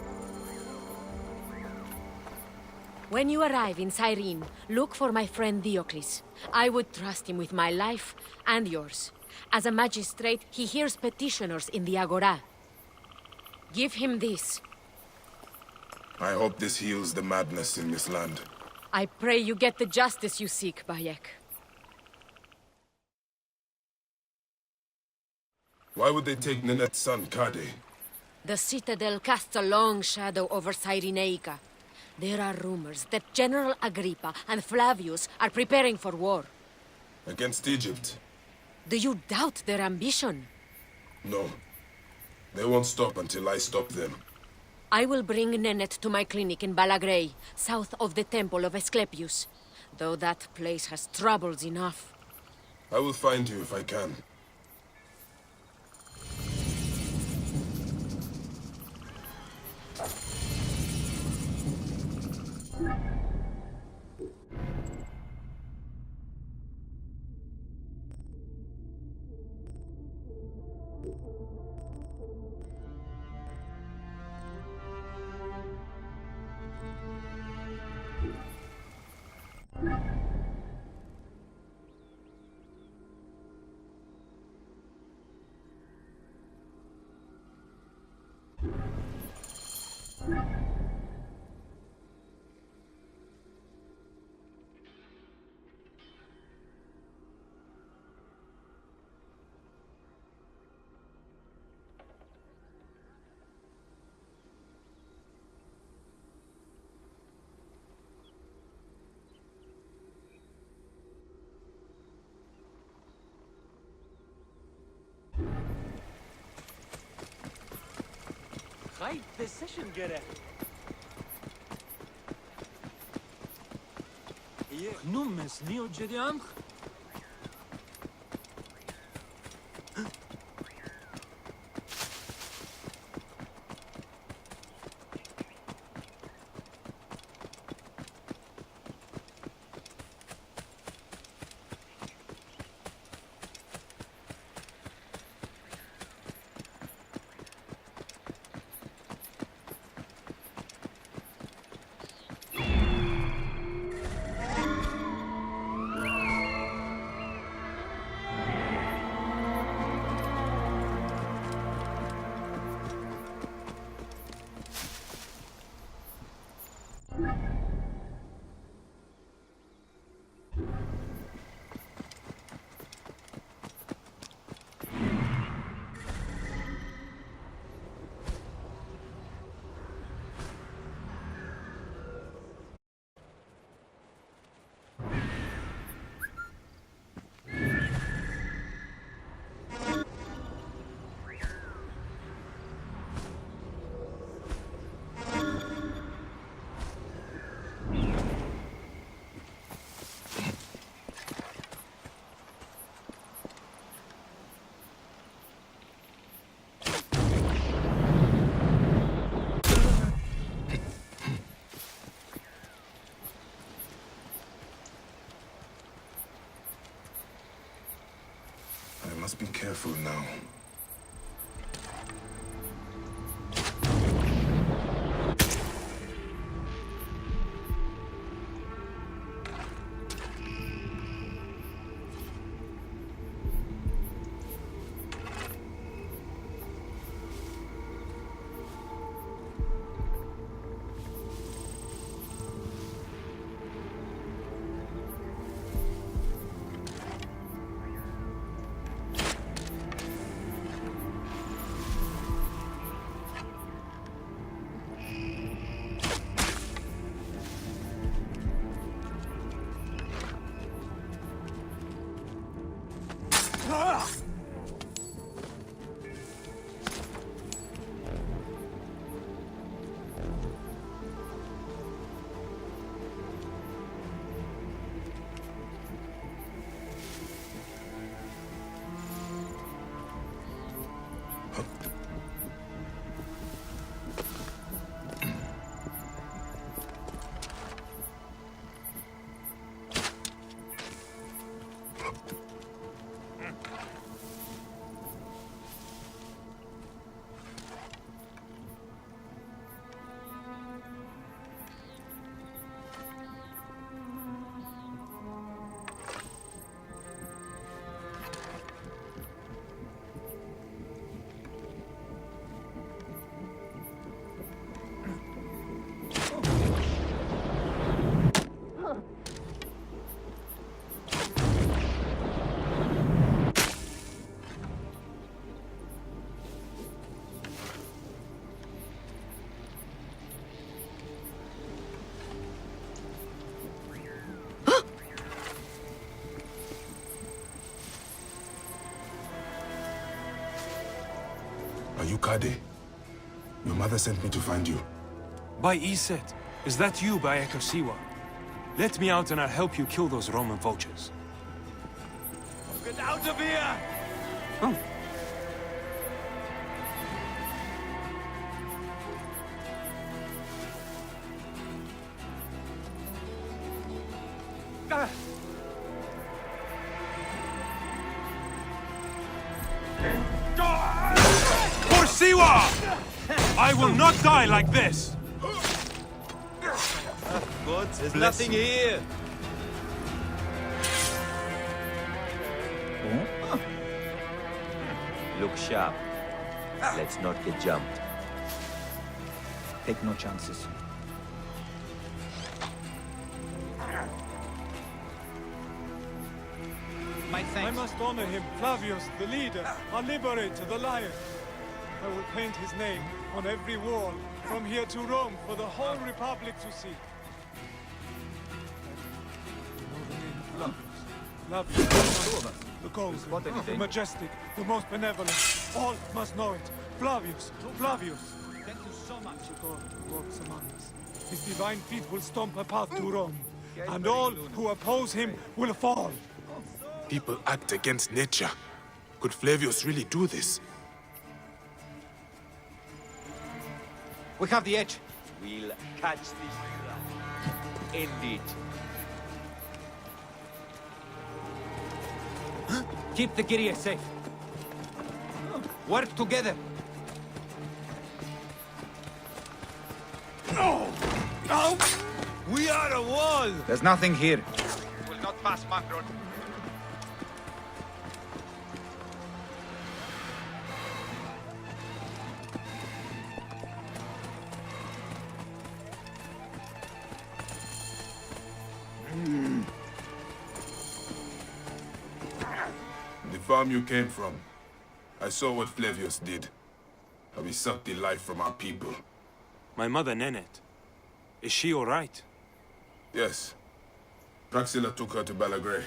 When you arrive in Cyrene, look for my friend Diocles. I would trust him with my life and yours. As a magistrate, he hears petitioners in the Agora. Give him this. I hope this heals the madness in this land. I pray you get the justice you seek, Bayek. Why would they take Nenet's son, Kade? The Citadel casts a long shadow over Cyrenaica. There are rumors that General Agrippa and Flavius are preparing for war. Against Egypt? Do you doubt their ambition? No. They won't stop until I stop them. I will bring Nennet to my clinic in Balagrey, south of the Temple of Asclepius. Though that place has troubles enough. I will find you if I can. Right, the session göre. Nummes neo gediam. I must be careful now. you Kade? Your mother sent me to find you. By Iset, is that you, Bayek of Siwa? Let me out and I'll help you kill those Roman vultures. Get out of here! Oh. For Siwa! I will not die like this! Good, there's nothing here. Look sharp. Let's not get jumped. Take no chances. I must honor him, Flavius, the leader, our liberator, the lion. I will paint his name on every wall, from here to Rome, for the whole Republic to see. Flavius, the golden, the majestic, the most benevolent. All must know it. Flavius, Flavius. Thank you so much. God walks among us. His divine feet will stomp a path to Rome, and all who oppose him will fall. People act against nature. Could Flavius really do this? We have the edge. We'll catch this. End it. Keep the Gyria safe. Work together. No! No! We are a wall! There's nothing here. Will not pass Macron. The farm you came from. I saw what Flavius did. How he sucked the life from our people. My mother, Nenet. Is she all right? Yes. Praxilla took her to Balagrae.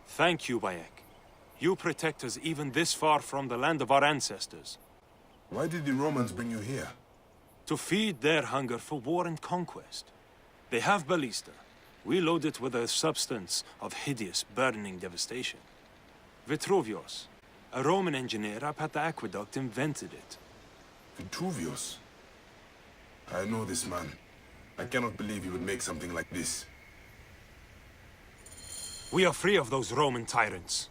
Thank you, Bayek. You protect us even this far from the land of our ancestors. Why did the Romans bring you here? To feed their hunger for war and conquest. They have ballista. We load it with a substance of hideous, burning devastation. Vitruvius, a Roman engineer up at the aqueduct, invented it. Vitruvius? I know this man. I cannot believe he would make something like this. We are free of those Roman tyrants.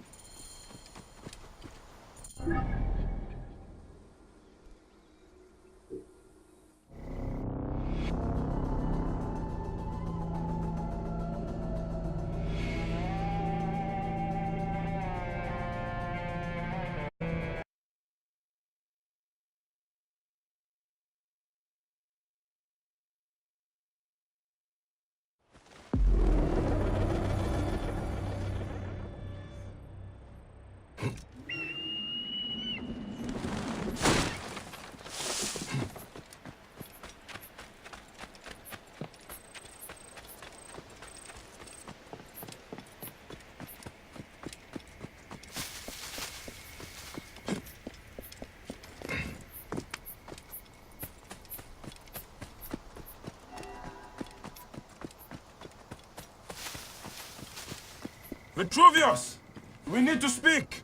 Vitruvius! We need to speak!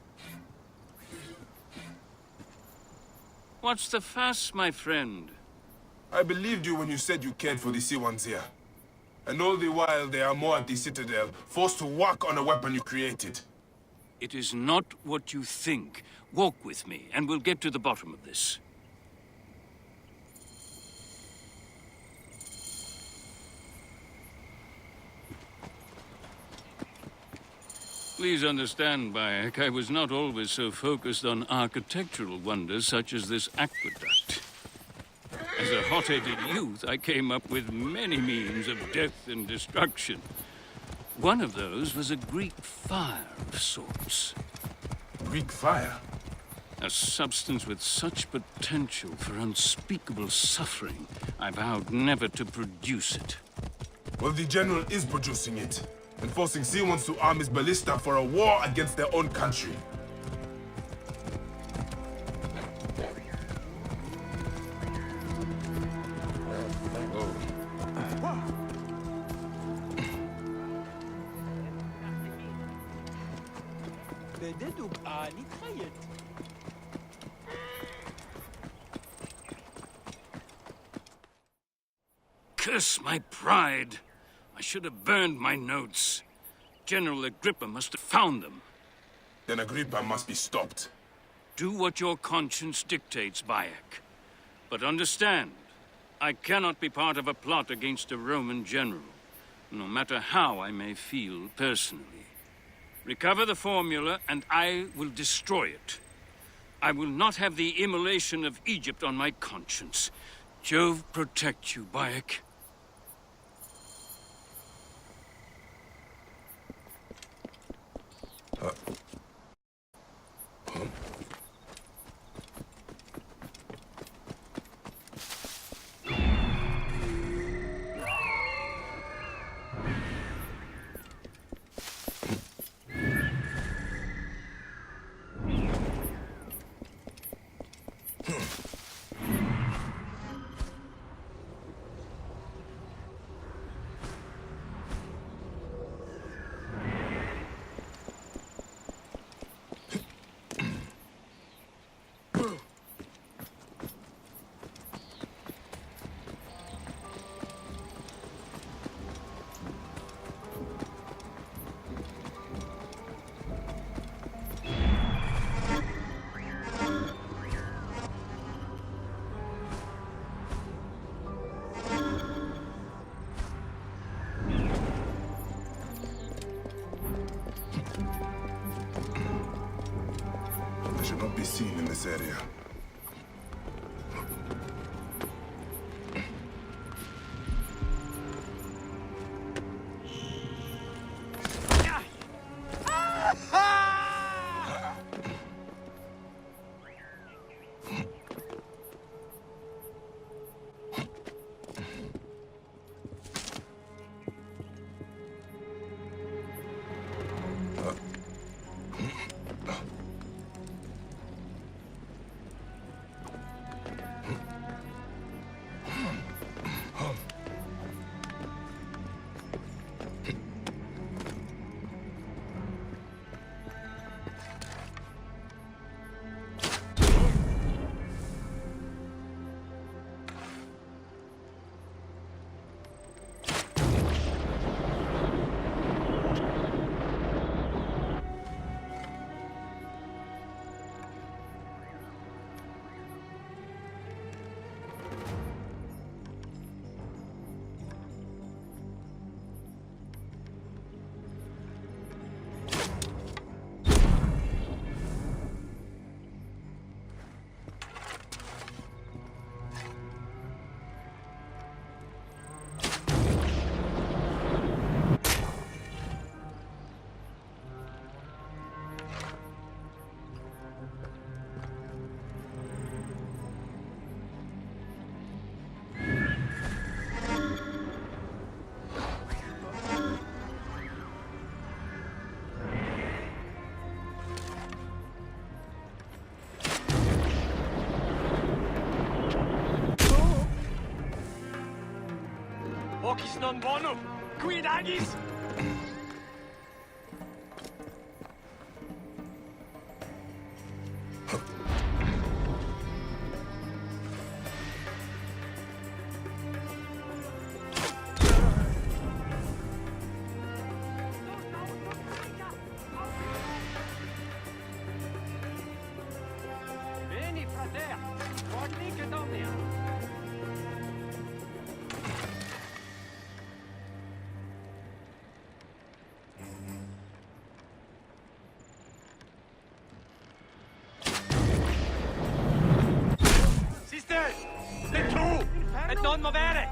What's the fuss, my friend? I believed you when you said you cared for the Siwans here. And all the while they are more at the Citadel, forced to work on a weapon you created. It is not what you think. Walk with me, and we'll get to the bottom of this. Please understand, Bayek, I was not always so focused on architectural wonders such as this aqueduct. As a hot-headed youth, I came up with many means of death and destruction. One of those was a Greek fire of sorts. Greek fire? A substance with such potential for unspeakable suffering, I vowed never to produce it. Well, the General is producing it, and forcing Siwans to arm his ballista for a war against their own country. Curse my pride. I should have burned my notes. General Agrippa must have found them. Then Agrippa must be stopped. Do what your conscience dictates, Bayek. But understand, I cannot be part of a plot against a Roman general, no matter how I may feel personally. Recover the formula, and I will destroy it. I will not have the immolation of Egypt on my conscience. Jove protect you, Bayek. They should not be seen in this area. Vocis non bonum, quid agis? Veni, frater, quod omnia. Et non movere!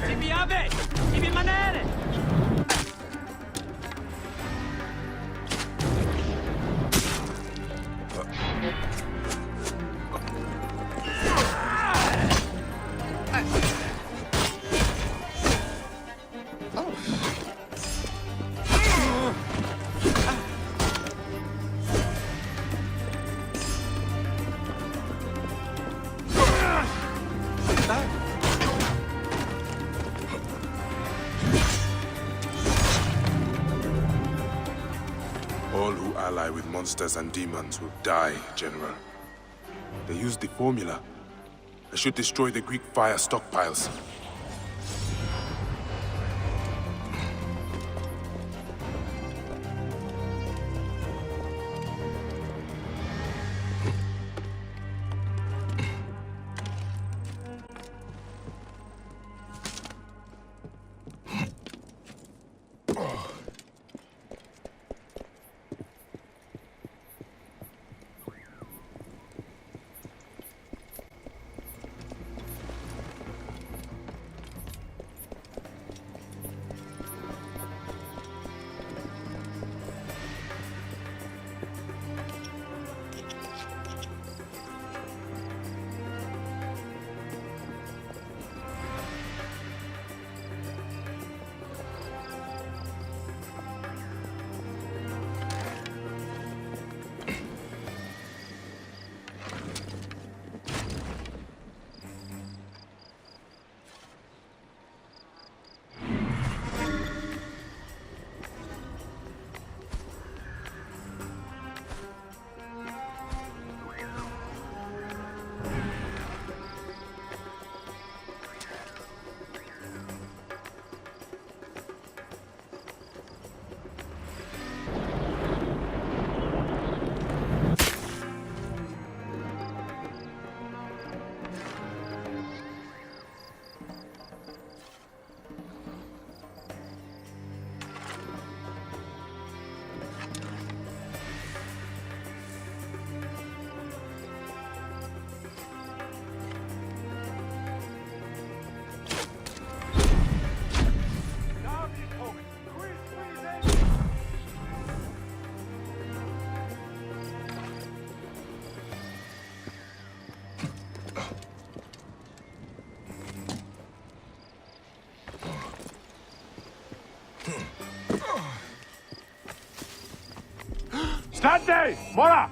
Ibi abe! Ibi manere! ally with monsters and demons will die, General. They used the formula. I should destroy the Greek fire stockpiles. Stande! Mora!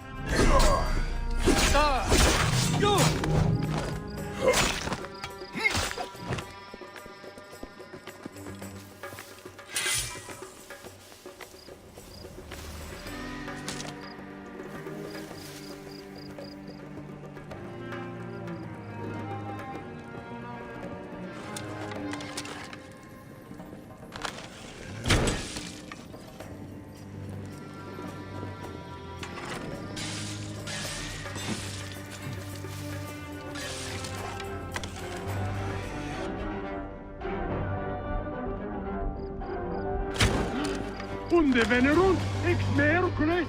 Unde venerunt ex mercule.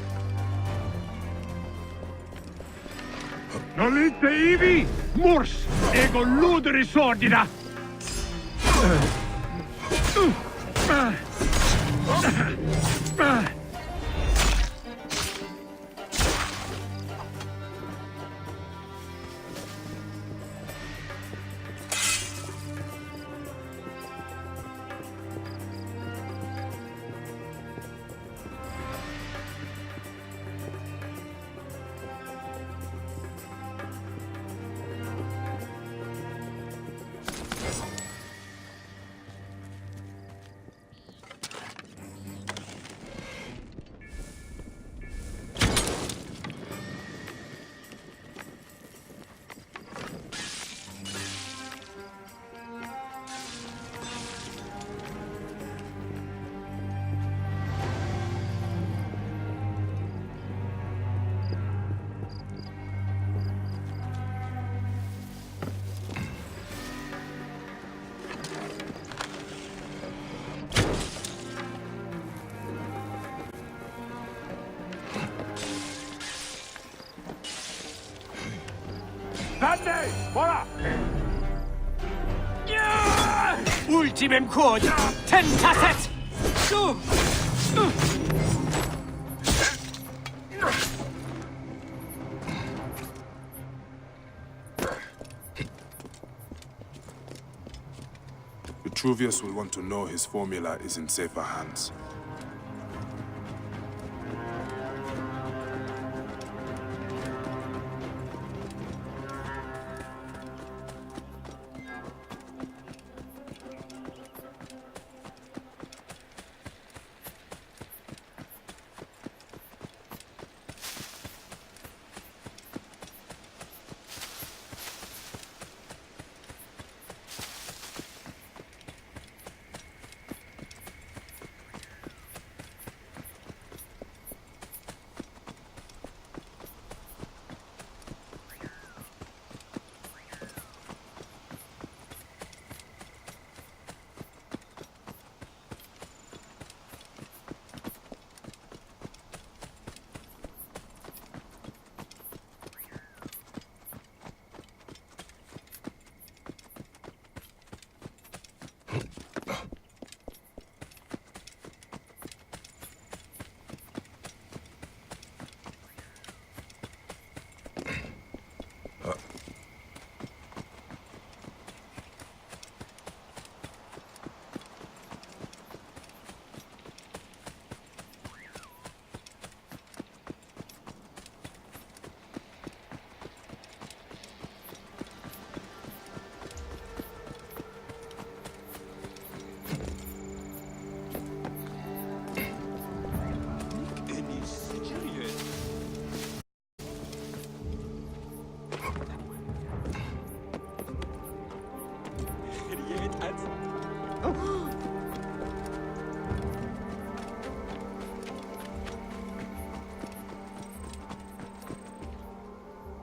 Nolite ivi mors ego ludere sordida. Stande! Mora! Ultimem quod tentasset! Vitruvius will want to know his formula is in safer hands.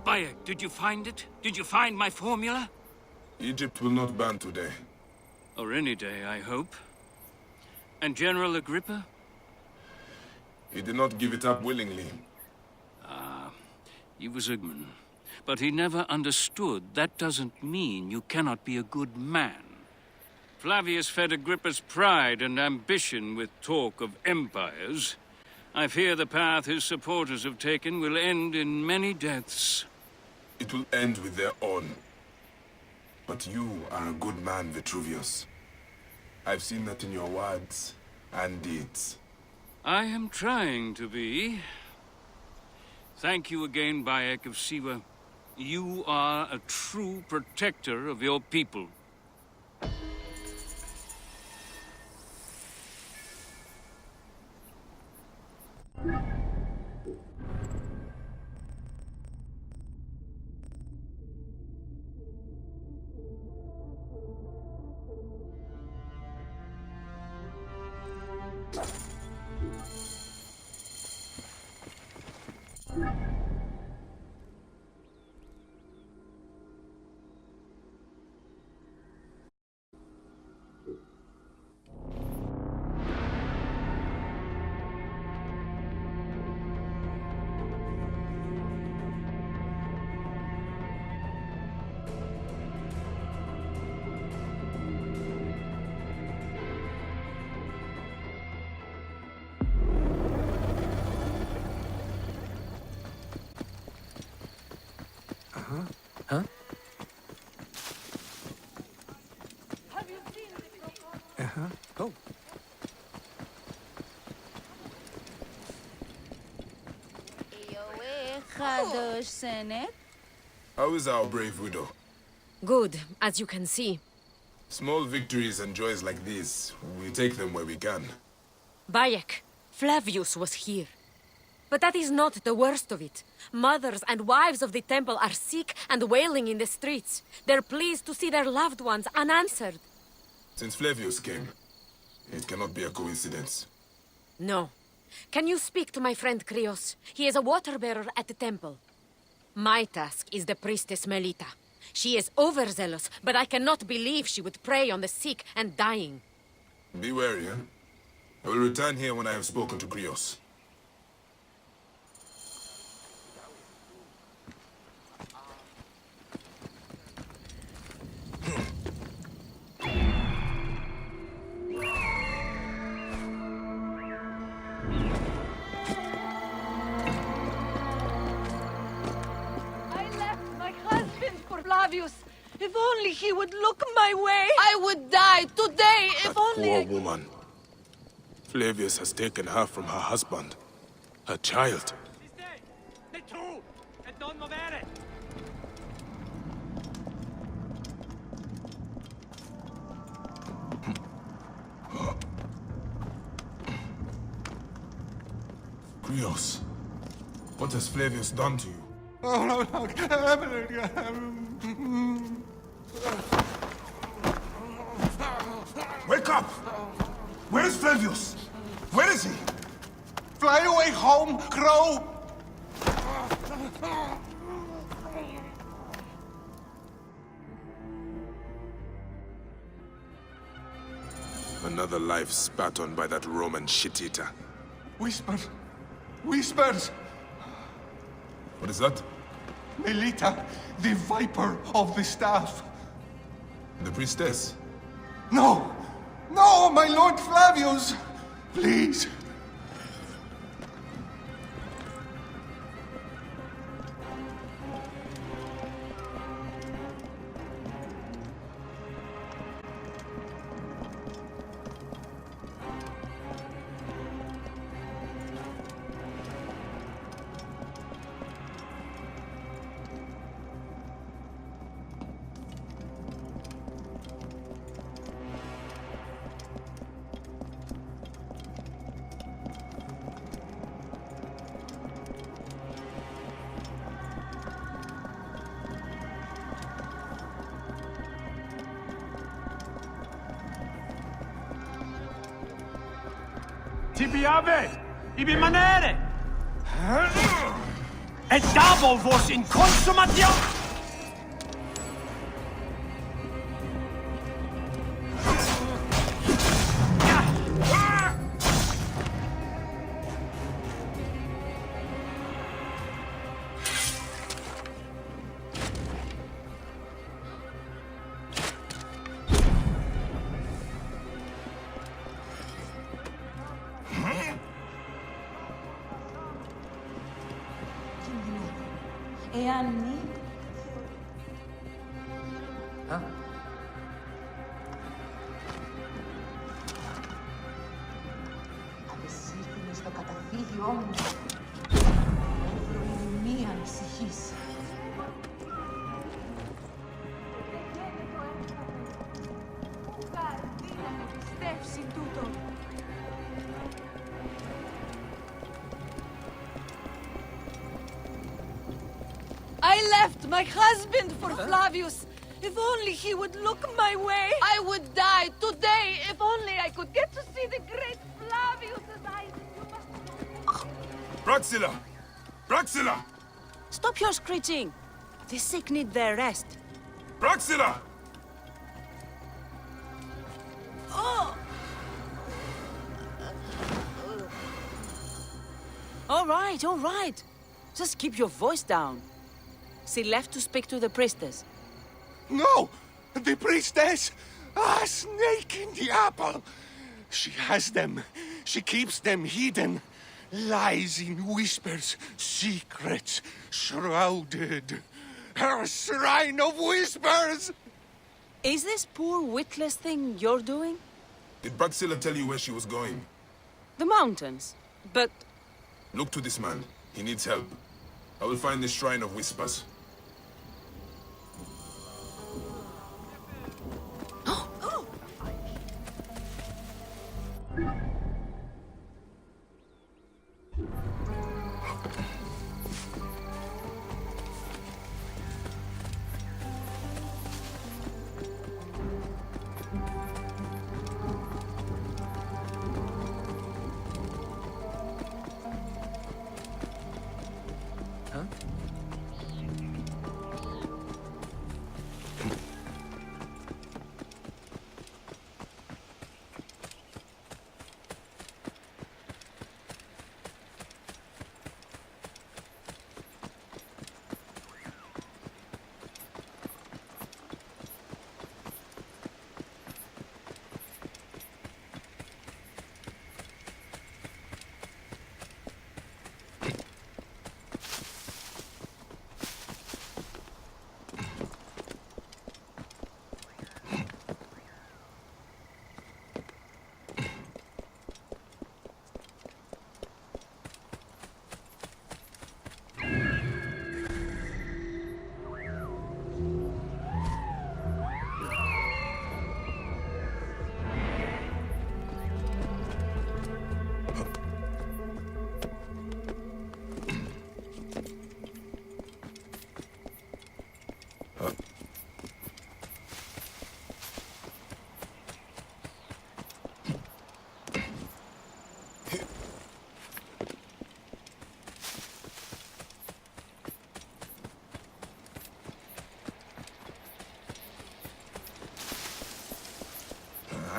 Bayek, did you find it? Did you find my formula? Egypt will not ban today. Or any day, I hope. And General Agrippa? He did not give it up willingly. He was a man. But he never understood that doesn't mean you cannot be a good man. Flavius fed Agrippa's pride and ambition with talk of empires. I fear the path his supporters have taken will end in many deaths. It will end with their own. But you are a good man, Vitruvius. I've seen that in your words and deeds. I am trying to be. Thank you again, Bayek of Siwa. You are a true protector of your people. Huh? Oh. How is our brave widow? Good, as you can see. Small victories and joys like these, we take them where we can. Bayek, Flavius was here. But that is not the worst of it. Mothers and wives of the temple are sick and wailing in the streets. They're pleased to see their loved ones unanswered. Since Flavius came, it cannot be a coincidence. No. Can you speak to my friend Krios? He is a water-bearer at the temple. My task is the priestess Melita. She is overzealous, but I cannot believe she would prey on the sick and dying. Be wary, eh? I will return here when I have spoken to Krios. Flavius, if only he would look my way! I would die today if only Poor woman. Flavius has taken her from her husband, her child. Krios, what has Flavius done to you? Wake up! Where is Flavius? Where is he? Fly away home, Crow! Another life spat on by that Roman shit-eater. Whispers! Whispers! What is that? Melita, the Viper of the Staff. The priestess? No! my Lord Flavius! Please! Tibiave! Ibi manere! Et dabo vos in consumatio! E anni? Απεσύρθηνε στο καταφύγιό μου. Εύρωη μη ανησυχείς. Καρδί να με πιστέψει τούτο. I left my husband for Flavius. If only he would look my way. I would die today if only I could get to see the great Flavius as I... Praxilla! Praxilla! Stop your screeching. The sick need their rest. Praxilla! Oh! All right. Just keep your voice down. She left to speak to the priestess. No! The priestess! A snake in the apple! She has them. She keeps them hidden. Lies in whispers, secrets, shrouded. Her shrine of whispers! Is this poor witless thing you're doing? Did Praxilla tell you where she was going? The mountains. But... Look to this man. He needs help. I will find the Shrine of Whispers.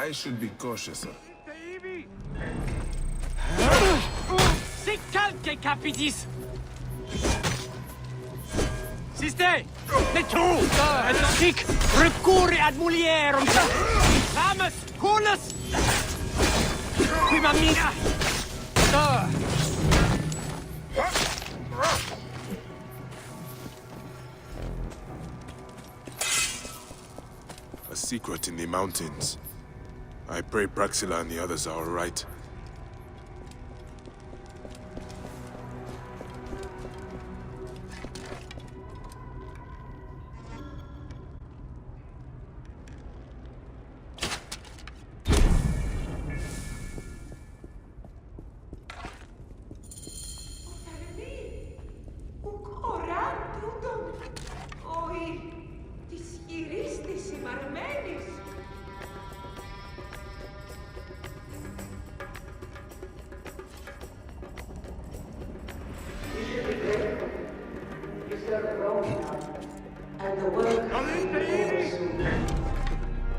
I should be cautious. Sic calce capitis! Siste! Metu! Atlantic! Recurre ad mulierum! Ramus! Coolus! Quimamina! A secret in the mountains. I pray Praxilla and the others are alright.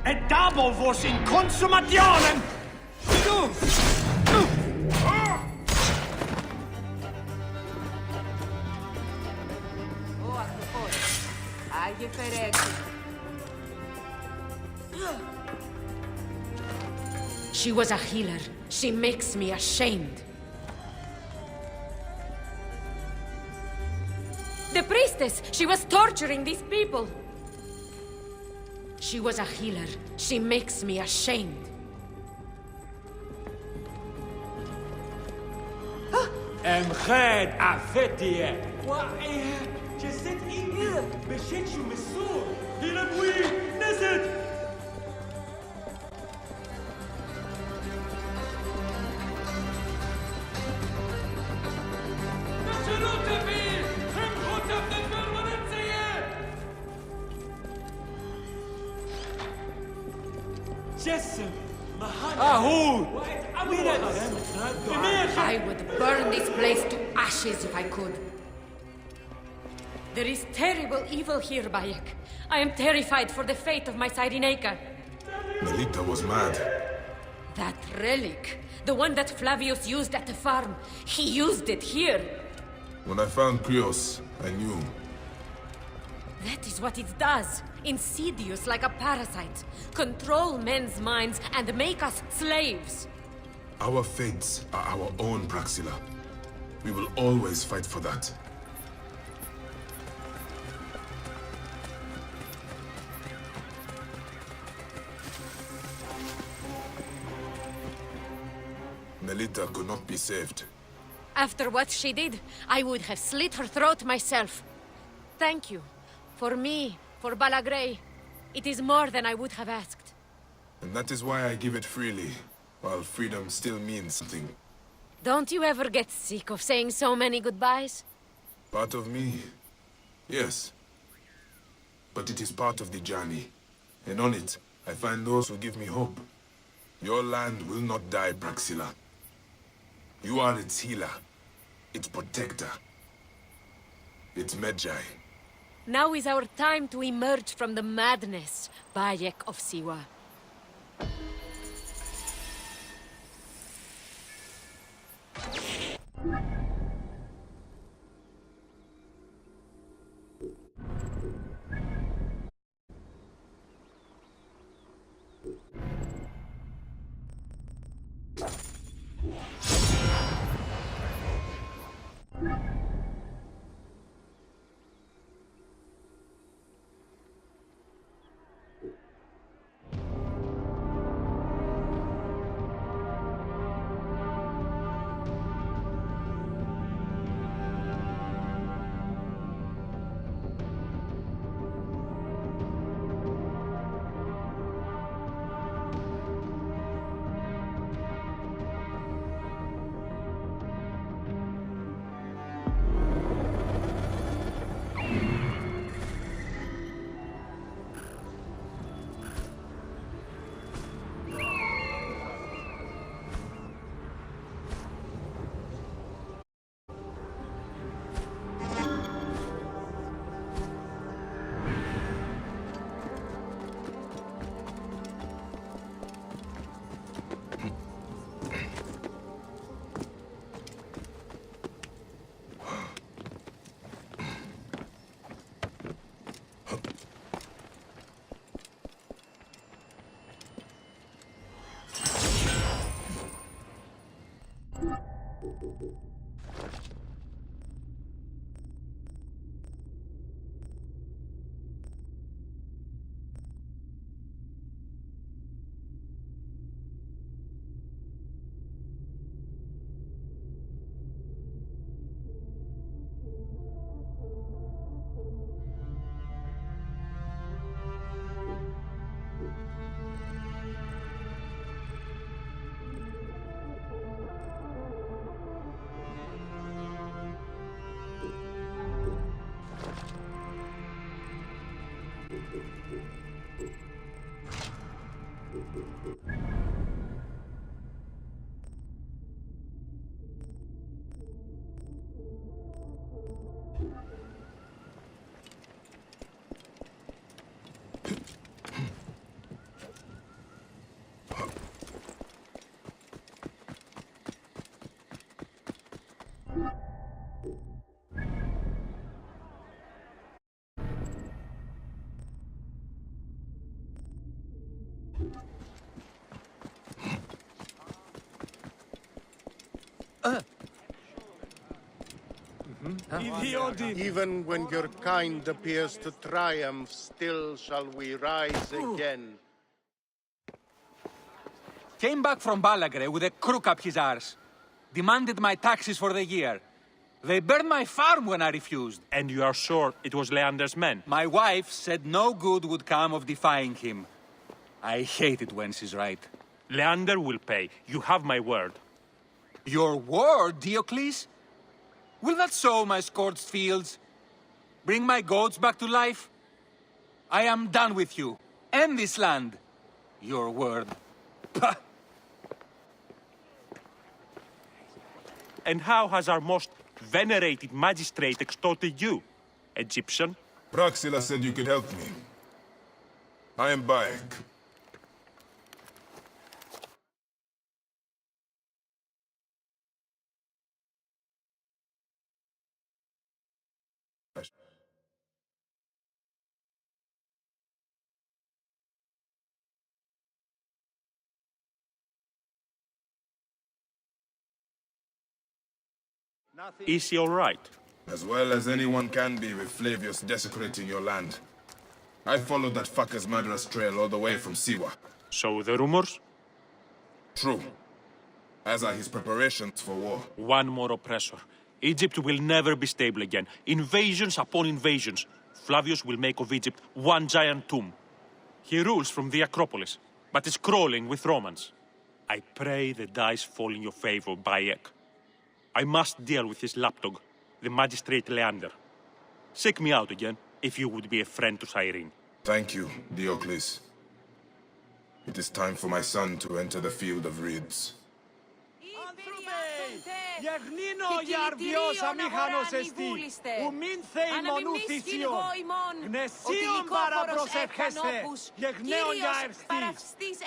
Et dabo vos in consumationem! Άγιε Φερέκη. She was a healer. She makes me ashamed. The priestess! She was torturing these people! She was a healer. She makes me ashamed. امخاد عفتي وعيها جسد إني بشيتشو مسور يلبوي نزد جسم أهود I would burn this place to ashes if I could. There is terrible evil here, Bayek. I am terrified for the fate of my Cyrenaica. Melita was mad. That relic, the one that Flavius used at the farm, he used it here. When I found Krios, I knew. That is what it does. Insidious like a parasite. Control men's minds and make us slaves. Our fates are our own, Praxilla. We will always fight for that. Melita could not be saved. After what she did, I would have slit her throat myself. Thank you. For me, for Balagrey. It is more than I would have asked. And that is why I give it freely, while freedom still means something. Don't you ever get sick of saying so many goodbyes? Part of me, yes. But it is part of the journey. And on it, I find those who give me hope. Your land will not die, Praxilla. You are its healer, its protector, its Medjay. Now is our time to emerge from the madness, Bayek of Siwa. Even when your kind appears to triumph, still shall we rise again. Came back from Balagre with a crook up his arse. Demanded my taxes for the year. They burned my farm when I refused. And you are sure it was Leander's men? My wife said no good would come of defying him. I hate it when she's right. Leander will pay. You have my word. Your word, Diocles? Will that sow my scorched fields? Bring my goats back to life? I am done with you. And this land. Your word. Pah! And how has our most venerated magistrate extorted you, Egyptian? Praxila said you could help me. I am Bayek. Is he all right? As well as anyone can be with Flavius desecrating your land. I followed that fucker's murderous trail all the way from Siwa. So the rumors? True. As are his preparations for war. One more oppressor. Egypt will never be stable again. Invasions upon invasions. Flavius will make of Egypt one giant tomb. He rules from the Acropolis, but is crawling with Romans. I pray the dice fall in your favor, Bayek. I must deal with his lapdog, the magistrate Leander. Seek me out again, if you would be a friend to Cyrene. Thank you, Diocles. It is time for my son to enter the field of reeds. Γεγνίνο γιαρδιός αμήχανος εστί, ουμήν θεημον ου θυσιον, γνεσίον παραπροσευχέστε, γεγνέον για ευστής,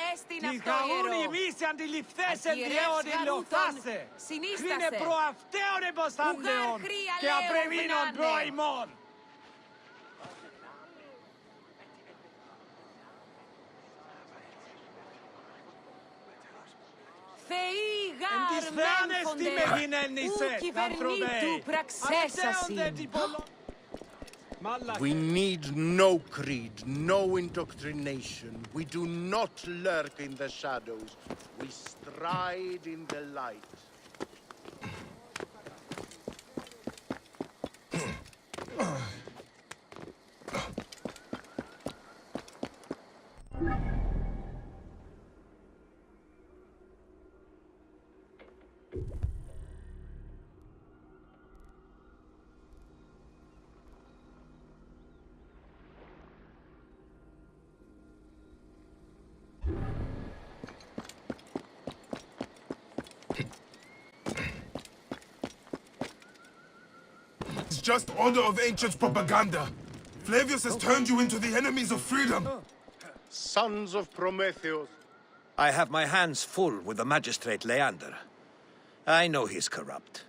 της γαούν ημείς αντιληφθές εν διέον ηλιοθάσε, κρίνε προαυτέων εμποστάντεων και απρεμείνων προημών. Εν τις θεάνες τι με γινέννησε, ανθρωπέ, ανεπτέονται We need no creed, no indoctrination. We do not lurk in the shadows. We stride in the light. It's just order of ancients propaganda. Flavius has turned you into the enemies of freedom. Sons of Prometheus. I have my hands full with the magistrate Leander. I know he's corrupt,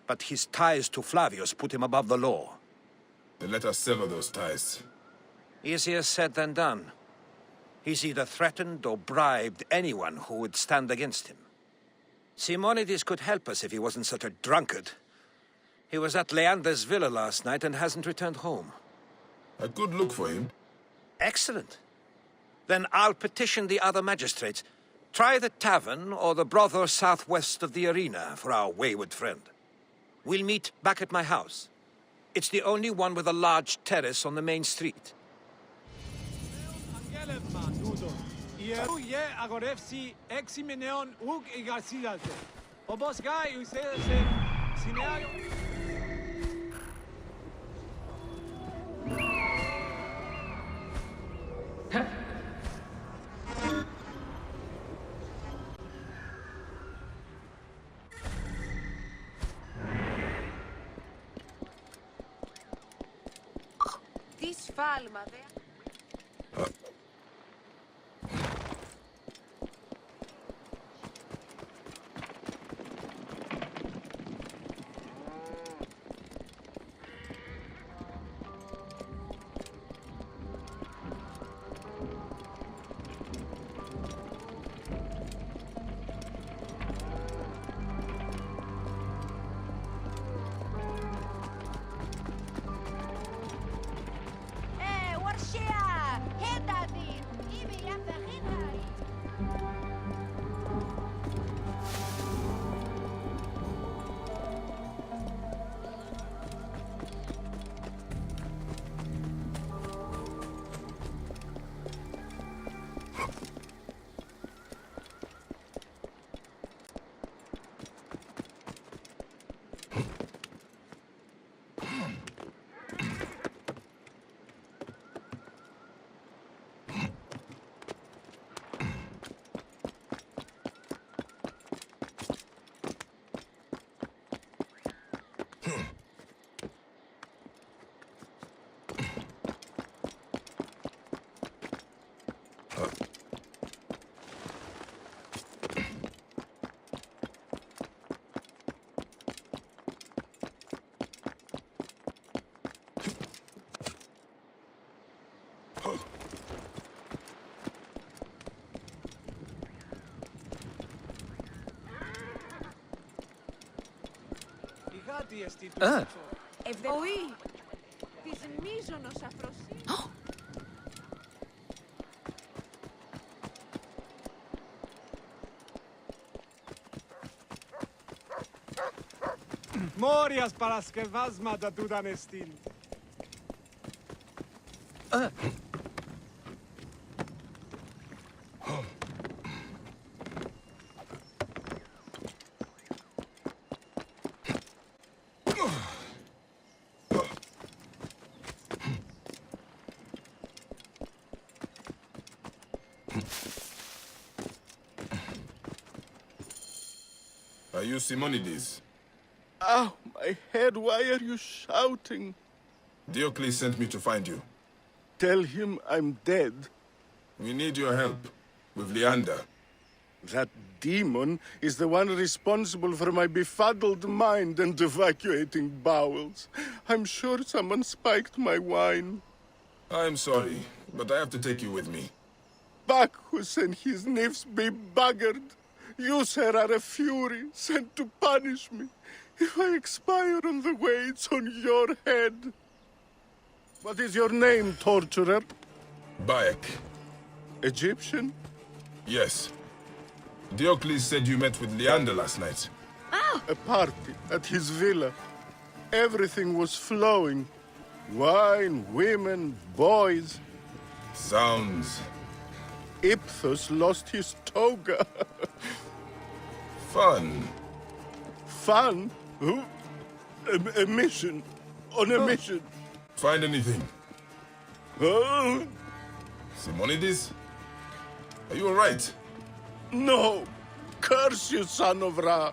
but his ties to Flavius put him above the law. Then let us sever those ties. Easier said than done. He's either threatened or bribed anyone who would stand against him. Simonides could help us if he wasn't such a drunkard. He was at Leander's villa last night and hasn't returned home. A good look for him. Excellent. Then I'll petition the other magistrates. Try the tavern or the brothel southwest of the arena for our wayward friend. We'll meet back at my house. It's the only one with a large terrace on the main street. Ιερού γε αγορεύσει 6 μηνεών ουκ εγκασίδατε. Όπως γάι ουσέδεσε συνέαριο... σφάλμα, δε. Ευδοή, της μίζωνος αφροσύνης. Μόριας παρασκευάσματα τούταν εστίν. Are you Simonides? Ow, my head, why are you shouting? Diocles sent me to find you. Tell him I'm dead. We need your help with Leander. That demon is the one responsible for my befuddled mind and evacuating bowels. I'm sure someone spiked my wine. I'm sorry, but I have to take you with me. Bacchus and his nymphs be buggered. You, sir, are a fury sent to punish me. If I expire on the way, it's on your head. What is your name, torturer? Bayek. Egyptian? Yes. Diocles said you met with Leander last night. A party at his villa. Everything was flowing. Wine, women, boys. Sounds... Iphthos lost his toga. Fun. Fun? Who? A mission. On a mission. Find anything? Oh. Simonides? Are you all right? No. Curse you, son of Ra.